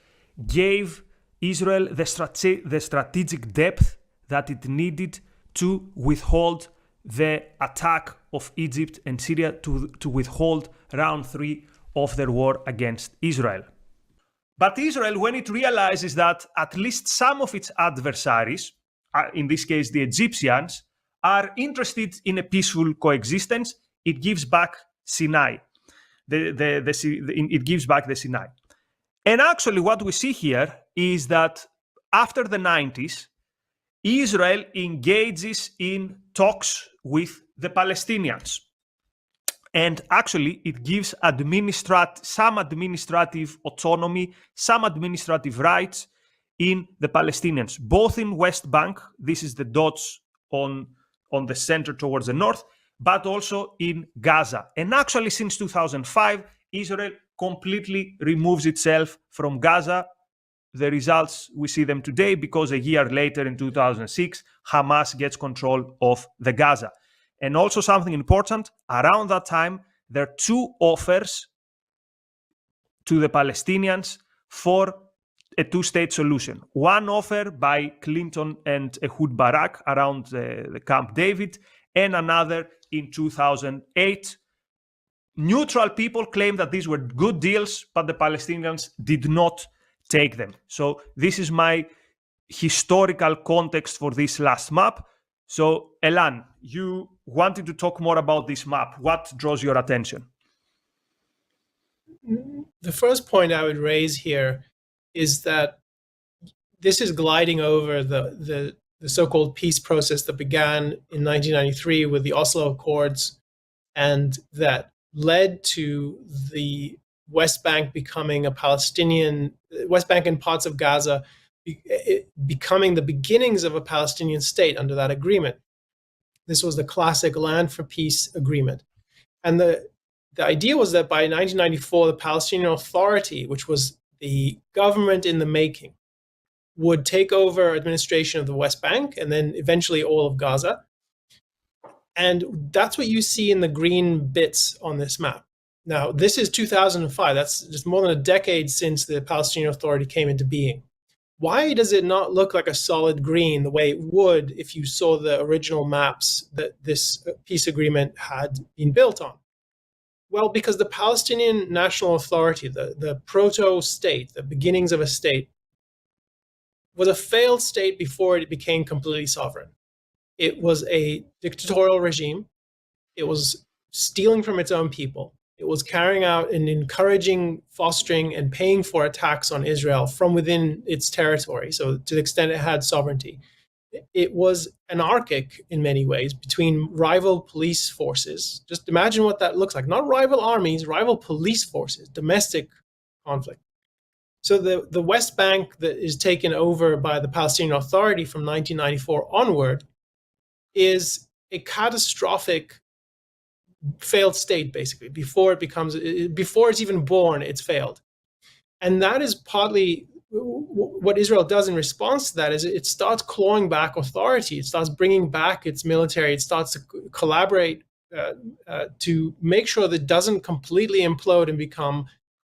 gave Israel the strategic depth that it needed to withhold the attack of Egypt and Syria, to withhold round 3 of their war against Israel. But Israel, when it realizes that at least some of its adversaries, in this case the Egyptians, are interested in a peaceful coexistence, it gives back Sinai. It gives back the Sinai. And actually what we see here is that after the 90s, Israel engages in talks with the Palestinians. And actually it gives some administrative autonomy, some administrative rights in the Palestinians, both in West Bank, this is the dots on the center towards the north, but also in Gaza. And actually since 2005, Israel completely removes itself from Gaza. The results, we see them today because a year later in 2006, Hamas gets control of the Gaza. And also something important, around that time, there are 2 offers to the Palestinians for a 2-state solution. One offer by Clinton and Ehud Barak around the Camp David, and another in 2008. Neutral people claim that these were good deals, but the Palestinians did not take them. So this is my historical context for this last map. So Elan, you wanted to talk more about this map. What draws your attention? The first point I would raise here is that this is gliding over the so-called peace process that began in 1993 with the Oslo Accords, and that led to the West Bank becoming a Palestinian, West Bank and parts of Gaza becoming the beginnings of a Palestinian state under that agreement. This was the classic Land for Peace agreement. And the idea was that by 1994, the Palestinian Authority, which was the government in the making, would take over administration of the West Bank and then eventually all of Gaza. And that's what you see in the green bits on this map. Now, this is 2005. That's just more than a decade since the Palestinian Authority came into being. Why does it not look like a solid green the way it would if you saw the original maps that this peace agreement had been built on? Well, because the Palestinian National Authority, the proto-state, the beginnings of a state, was a failed state before it became completely sovereign. It was a dictatorial regime. It was stealing from its own people. It was carrying out and encouraging, fostering, and paying for attacks on Israel from within its territory. So to the extent it had sovereignty. It was anarchic in many ways between rival police forces. Just imagine what that looks like. Not rival armies, rival police forces, domestic conflict. So the West Bank that is taken over by the Palestinian Authority from 1994 onward is a catastrophic failed state, basically. Before it's even born, it's failed. And that is partly what Israel does in response to that. Is it starts clawing back authority. It starts bringing back its military. It starts to collaborate to make sure that it doesn't completely implode and become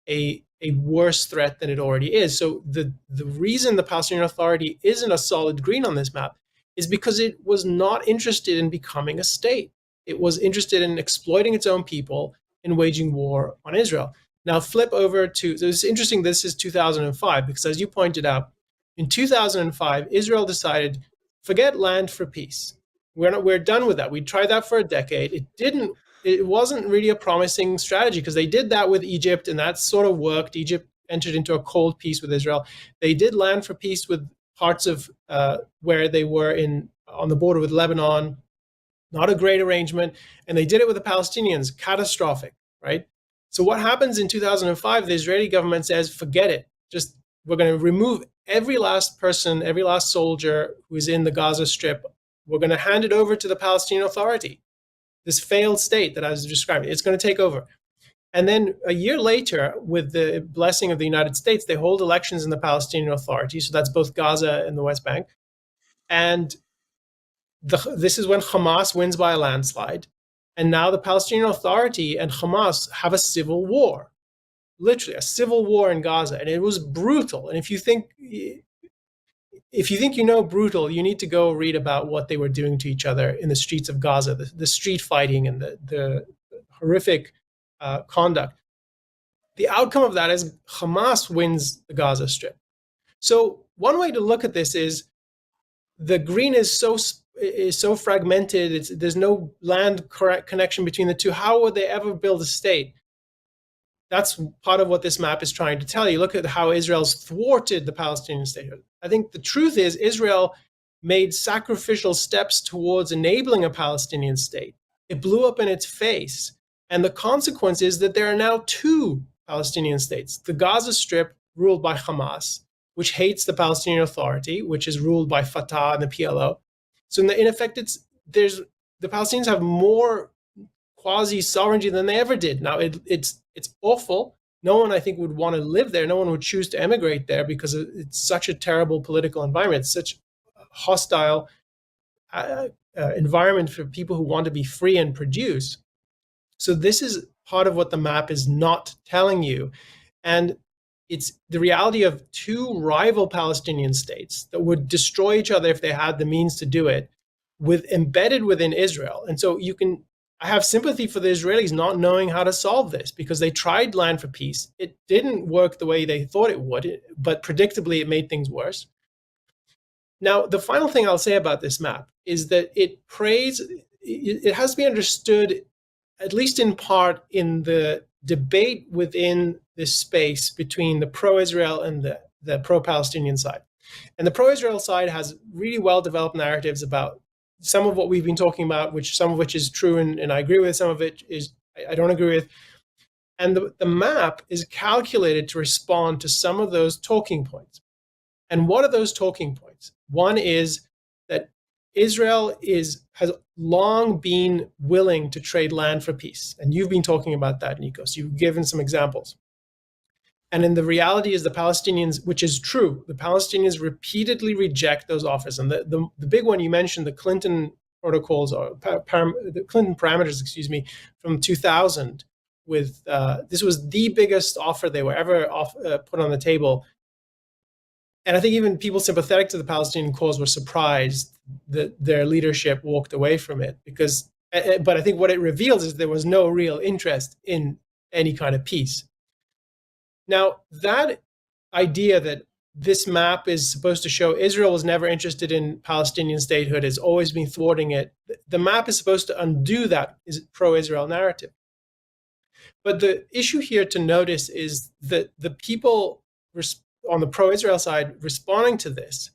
a worse threat than it already is. So the reason the Palestinian Authority isn't a solid green on this map is because it was not interested in becoming a state. It was interested in exploiting its own people and waging war on Israel. Now flip over to, so it's interesting, this is 2005, because as you pointed out, in 2005, Israel decided, forget Land for Peace. We're done with that. We tried that for a decade. It wasn't really a promising strategy because they did that with Egypt and that sort of worked. Egypt entered into a cold peace with Israel. They did Land for Peace with parts of where they were on the border with Lebanon. Not a great arrangement. And they did it with the Palestinians. Catastrophic, right? So what happens in 2005, the Israeli government says, forget it. We're going to remove every last person, every last soldier who is in the Gaza Strip. We're going to hand it over to the Palestinian Authority. This failed state that I was describing, it's going to take over. And then a year later, with the blessing of the United States, they hold elections in the Palestinian Authority. So that's both Gaza and the West Bank. And this is when Hamas wins by a landslide. And now the Palestinian Authority and Hamas have a civil war, literally a civil war in Gaza. And it was brutal. And if you think you know brutal, you need to go read about what they were doing to each other in the streets of Gaza, the street fighting and the horrific conduct. The outcome of that is Hamas wins the Gaza Strip. So one way to look at this is the green is so fragmented. There's no land connection between the two. How would they ever build a state? That's part of what this map is trying to tell you. Look at how Israel's thwarted the Palestinian statehood. I think the truth is Israel made sacrificial steps towards enabling a Palestinian state. It blew up in its face. And the consequence is that there are now two Palestinian states. The Gaza Strip, ruled by Hamas, which hates the Palestinian Authority, which is ruled by Fatah and the PLO. So in effect, the Palestinians have more quasi-sovereignty than they ever did. Now, it's awful. No one, I think, would want to live there. No one would choose to emigrate there because it's such a terrible political environment. It's such a hostile environment for people who want to be free and produce. So this is part of what the map is not telling you. And it's the reality of two rival Palestinian states that would destroy each other if they had the means to do it, embedded within Israel. And so I have sympathy for the Israelis not knowing how to solve this because they tried land for peace. It didn't work the way they thought it would, but predictably it made things worse. Now, the final thing I'll say about this map is that it has to be understood, at least in part, in the debate within this space between the pro-Israel and the pro-Palestinian side. And the pro-Israel side has really well-developed narratives about some of what we've been talking about, some of which is true and I agree with, some of it is I don't agree with. And the map is calculated to respond to some of those talking points. And what are those talking points? One is that Israel has long been willing to trade land for peace. And you've been talking about that, Nikos. You've given some examples. And then the reality is the Palestinians, which is true, the Palestinians repeatedly reject those offers. And the big one you mentioned, the Clinton protocols, or the Clinton parameters, from 2000, this was the biggest offer they were ever put on the table. And I think even people sympathetic to the Palestinian cause were surprised that their leadership walked away from it. But I think what it reveals is there was no real interest in any kind of peace. Now, that idea that this map is supposed to show Israel was never interested in Palestinian statehood, has always been thwarting it. The map is supposed to undo that pro-Israel narrative. But the issue here to notice is that the people on the pro-Israel side responding to this,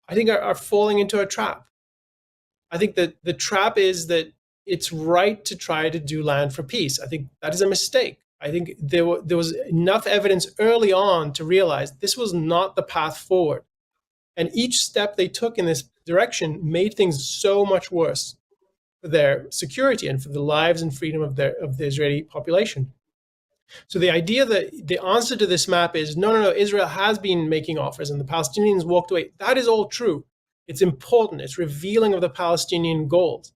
I think are falling into a trap. I think that the trap is that it's right to try to do land for peace. I think that is a mistake. I think there was enough evidence early on to realize this was not the path forward. And each step they took in this direction made things so much worse for their security and for the lives and freedom of the Israeli population. So the idea that the answer to this map is, no, Israel has been making offers and the Palestinians walked away. That is all true. It's important. It's revealing of the Palestinian goals.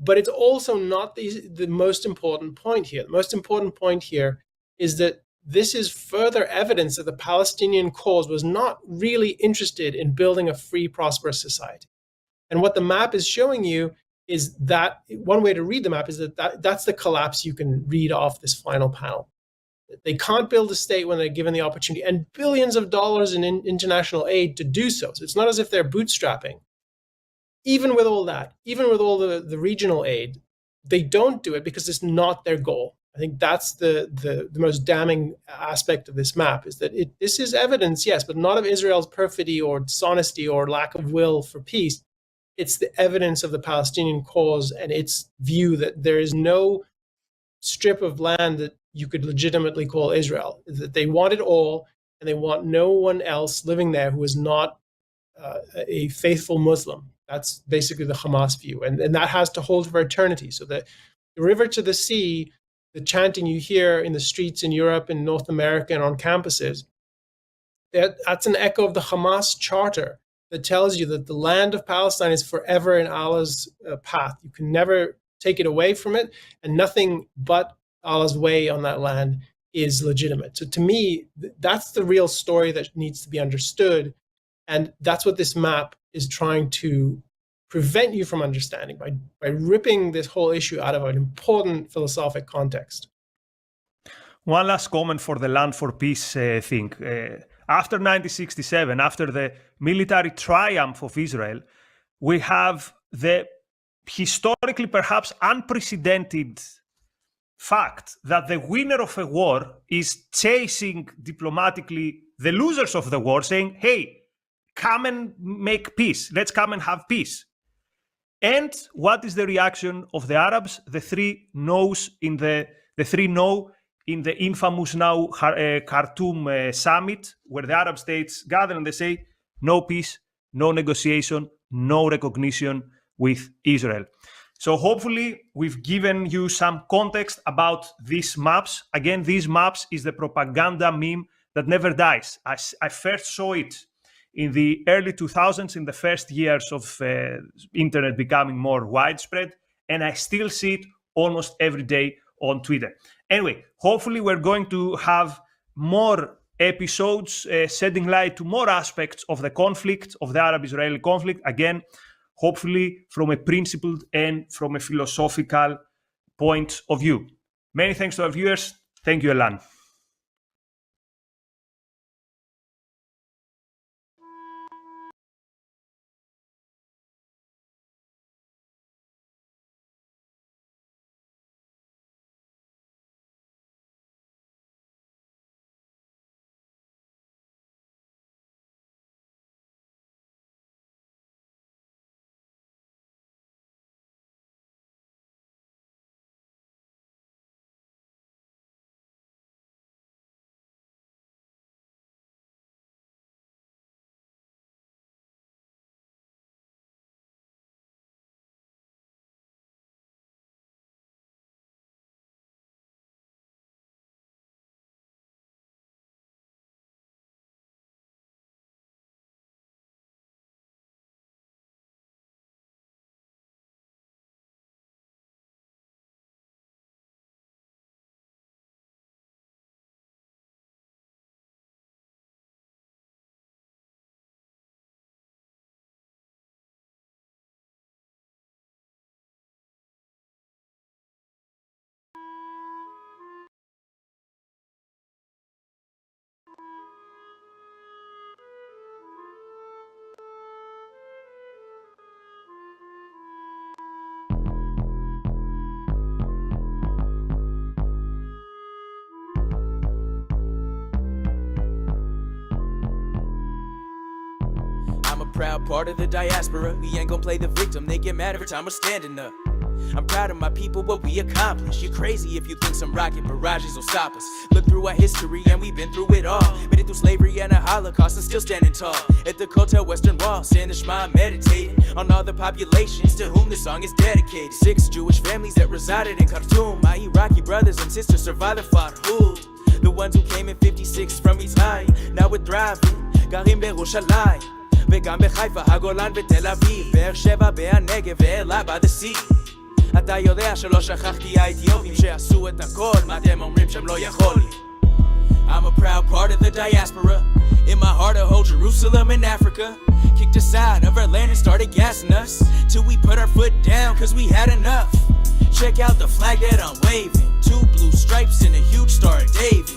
But it's also not the most important point here. The most important point here is that this is further evidence that the Palestinian cause was not really interested in building a free, prosperous society. And what the map is showing you is that one way to read the map is that's the collapse you can read off this final panel. They can't build a state when they're given the opportunity and billions of dollars in international aid to do so. So it's not as if they're bootstrapping. Even with all that, even with all the regional aid, they don't do it because it's not their goal. I think that's the most damning aspect of this map, is that this is evidence, yes, but not of Israel's perfidy or dishonesty or lack of will for peace. It's the evidence of the Palestinian cause and its view that there is no strip of land that you could legitimately call Israel, that they want it all, and they want no one else living there who is not a faithful Muslim. That's basically the Hamas view, and that has to hold for eternity. So the river to the sea, the chanting you hear in the streets in Europe and North America and on campuses, that's an echo of the Hamas charter that tells you that the land of Palestine is forever in Allah's path. You can never take it away from it, and nothing but Allah's way on that land is legitimate. So to me, that's the real story that needs to be understood, and that's what this map is trying to prevent you from understanding by ripping this whole issue out of an important philosophic context. One last comment for the land for peace thing. After 1967, after the military triumph of Israel, we have the historically perhaps unprecedented fact that the winner of a war is chasing diplomatically the losers of the war, saying, hey, come and make peace. Let's come and have peace. And what is the reaction of the Arabs? The three no's in the infamous now Khartoum summit, where the Arab states gather and they say, no peace, no negotiation, no recognition with Israel. So hopefully we've given you some context about these maps. Again, these maps is the propaganda meme that never dies. I first saw it in the early 2000s, in the first years of internet becoming more widespread, and I still see it almost every day on Twitter. Anyway, hopefully we're going to have more episodes shedding light to more aspects of the conflict, of the Arab-Israeli conflict, again, hopefully from a principled and from a philosophical point of view. Many thanks to our viewers. Thank you, Elan. Proud part of the diaspora. We ain't gon' play the victim. They get mad every time we're standing up. I'm proud of my people, what we accomplished. You're crazy if you think some rocket barrages will stop us. Look through our history and we've been through it all. Made it through slavery and a Holocaust and still standing tall. At the Kotel Western Wall, saying the Shema, meditating on all the populations to whom this song is dedicated. 6 Jewish families that resided in Khartoum. My Iraqi brothers and sisters survived the Farhud. The ones who came in 56 from Israel, now we're thriving. Garim Berushalayim. וגם בחיפה, הגולן ותל אביב, באר שבע בהנגב ואלה בדסי. אתה יודע שלא שכחתי האתיופים שעשו את הכל, מה אתם אומרים שהם לא יכולים? I'm a proud part of the diaspora. In my heart I hold Jerusalem and Africa. Kicked aside of our land and started gassing us till we put our foot down cause we had enough. Check out the flag that I'm waving. 2 blue stripes and a huge star of David.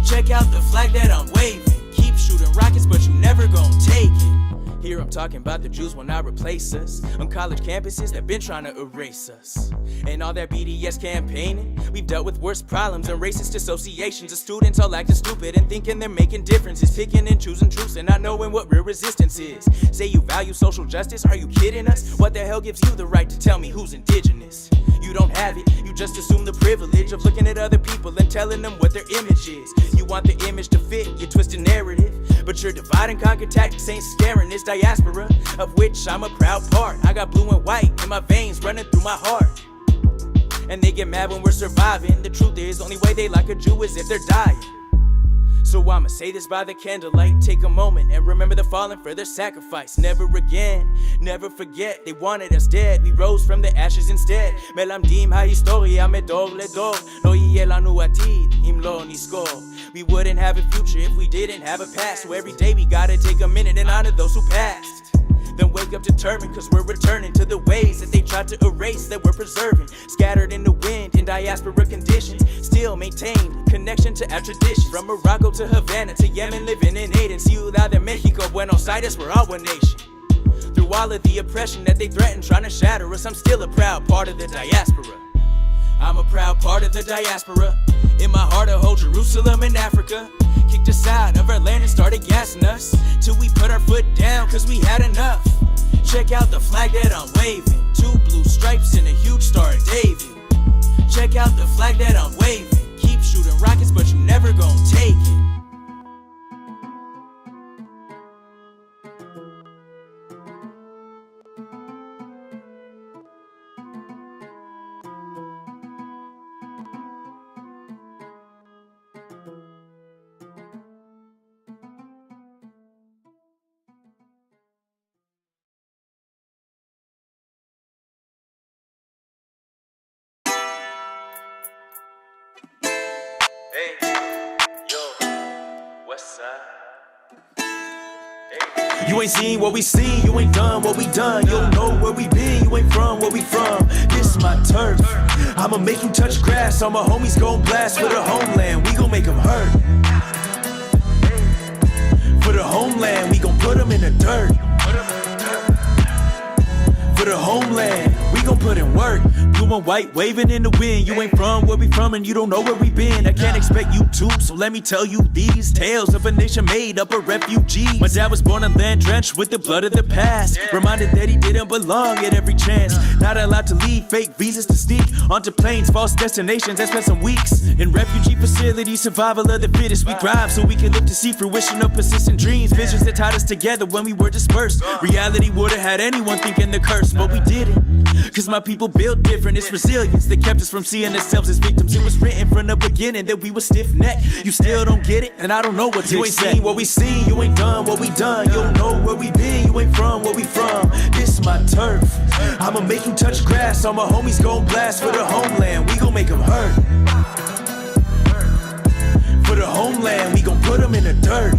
Check out the flag that I'm waving. Shooting rockets, but you never gon' take it. Here I'm talking about the Jews will not replace us on college campuses that been trying to erase us. And all that BDS campaigning, we've dealt with worse problems and racist associations of students all acting stupid and thinking they're making differences, picking and choosing truths and not knowing what real resistance is. Say you value social justice, are you kidding us? What the hell gives you the right to tell me who's indigenous? You don't have it, you just assume the privilege of looking at other people and telling them what their image is. You want the image to fit your twisted narrative, but your divide and conquer tactics ain't scaring this diaspora, of which I'm a proud part. I got blue and white in my veins running through my heart. And they get mad when we're surviving. The truth is, the only way they like a Jew is if they're dying. So I'ma say this by the candlelight. Take a moment and remember the fallen for their sacrifice. Never again, never forget, they wanted us dead. We rose from the ashes instead. מלמדים ההיסטוריה מדור לדור. לא יהיה לנו עתיד אם לא נזכור. We wouldn't have a future if we didn't have a past. So every day we gotta take a minute and honor those who passed. Then wake up determined, cause we're returning to the ways that they tried to erase, that we're preserving. Scattered in the wind in diaspora conditions, still maintain connection to our traditions. From Morocco to Havana to Yemen, living in Aden, Ciudad de Mexico, Buenos Aires, we're all one nation. Through all of the oppression that they threaten, trying to shatter us, I'm still a proud part of the diaspora. I'm a proud part of the diaspora. In my heart I hold Jerusalem in Africa. Kicked us out of our land and started gassing us, till we put our foot down cause we had enough. Check out the flag that I'm waving, 2 blue stripes and a huge star of David. Check out the flag that I'm waving, keep shooting rockets but you never gon' take it. You ain't seen what we seen, you ain't done what we done. You don't know where we been, you ain't from where we from. This my turf, I'ma make you touch grass. All my homies gon' blast for the homeland, we gon' make them hurt. For the homeland, we gon' put them in the dirt. For the homeland, we gon' put in work. Blue and white waving in the wind. You ain't from where we from and you don't know where we been. I can't expect you to, so let me tell you these tales of a nation made up of refugees. My dad was born on land drenched with the blood of the past, reminded that he didn't belong at every chance. Not allowed to leave, fake visas to sneak onto planes, false destinations. I spent some weeks in refugee facilities, survival of the fittest. We thrive so we can live to see fruition of persistent dreams. Visions that tied us together when we were dispersed. Reality would've had anyone thinking the curse, but we didn't. Cause my people built different, it's resilience that kept us from seeing ourselves as victims. It was written from the beginning that we were stiff-necked. You still don't get it, and I don't know what to expect. You ain't seen what we seen, you ain't done what we done. You don't know where we been, you ain't from where we from. This my turf, I'ma make you touch grass. All my homies gon' blast for the homeland, we gon' make them hurt. For the homeland, we gon' put them in the dirt.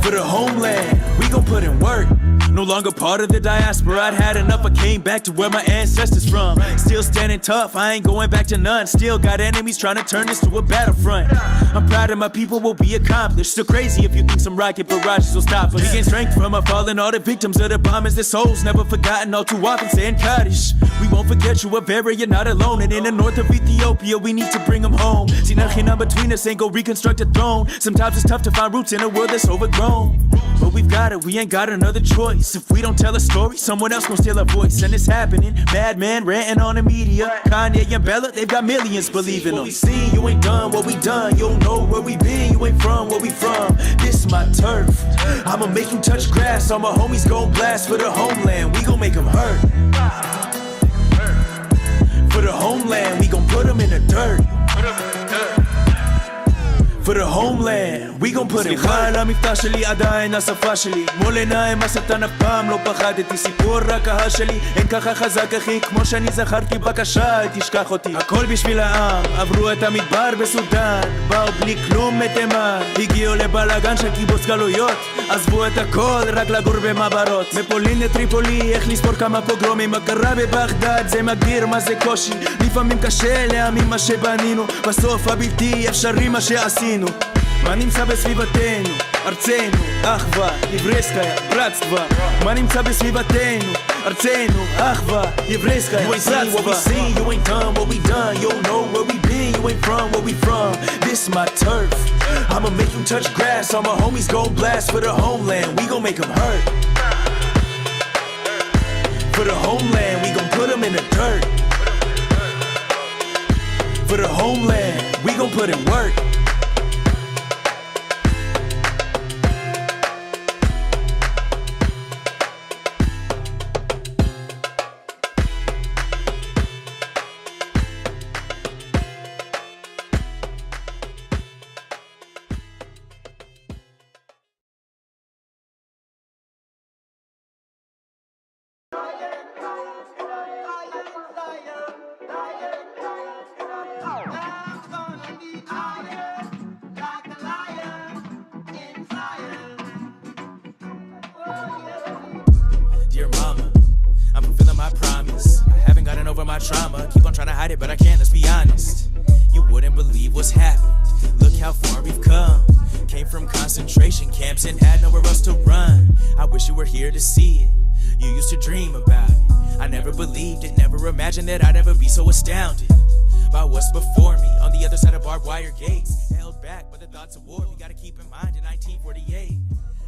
For the homeland, we gon' put in work. No longer part of the diaspora, I'd had enough, I came back to where my ancestors from. Still standing tough, I ain't going back to none. Still got enemies trying to turn this to a battlefront. I'm proud of my people, will be accomplished. Still crazy if you think some rocket barrages will stop us. We gain strength from our fallen, all the victims of the bombings. Their souls never forgotten, all too often saying Kaddish. We won't forget you, Avera, you're not alone. And in the north of Ethiopia, we need to bring them home. See, nothing between us ain't go reconstruct a throne. Sometimes it's tough to find roots in a world that's overgrown. But we've got it, we ain't got another choice. If we don't tell a story, someone else gon' steal our voice. And it's happening, madman ranting on the media. Kanye and Bella, they've got millions believing them. What we seen, you ain't done what we done. You don't know where we been, you ain't from where we from. This my turf, I'ma make you touch grass. All my homies gon' blast for the homeland, we gon' make them hurt. For the homeland, we gon' put them in the dirt. For the homeland, we gon' put it. סליחה על המבטא שלי, עדיין השפה שלי. מול עיניים השטן אף פעם לא פחדתי. סיפור רק ההר שלי, אין ככה חזק אחי. כמו שאני זכרתי בקשה, אל תשכח אותי. הכל בשביל העם, עברו את המדבר בסודן. באו בלי כלום מתימן. הגיעו לבלגן של קיבוץ גלויות. עזבו את הכל, רק לגור במעברות. מפולין לטריפולי, איך לספור כמה פוגרומים. מה קרה בבגדד, זה מגדיר מה זה קושי. לפעמים קשה להאמין מה שבנינו. בסוף הבלתי אפשרי מה שעשינו. מה נמצא בסביבתנו? ארצנו, אחווה, יבריסקיה, בратство. מה נמצא בסביבתנו? ארצנו, אחווה, יבריסקיה, You ain't seen what we seen, you ain't done what we done. You don't know where we been, you ain't from where we from. This my turf, I'ma make you touch grass. All my homies go blast for the homeland, we gon' make them hurt. For the homeland, we gon' put them in the dirt. For the homeland, we gon' put in work. Dear mama, I'm fulfilling my promise. I haven't gotten over my trauma. Keep on trying to hide it, but I can't, let's be honest. You wouldn't believe what's happened. Look how far we've come. Came from concentration camps and had nowhere else to run. I wish you were here to see it. You used to dream about it. I never believed it, never imagined that I'd ever be so astounded by what's before me on the other side of barbed wire gates. Held back by the thoughts of war, we gotta keep in mind in 1948.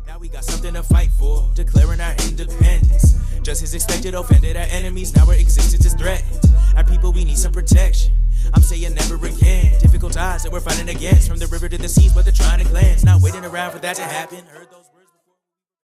Now we got something to fight for, declaring our independence. Just as expected, offended our enemies, now our existence is threatened. Our people, we need some protection. I'm saying never again. Difficult odds that we're fighting against, from the river to the seas, but they're trying to cleanse. Not waiting around for that to happen. Heard those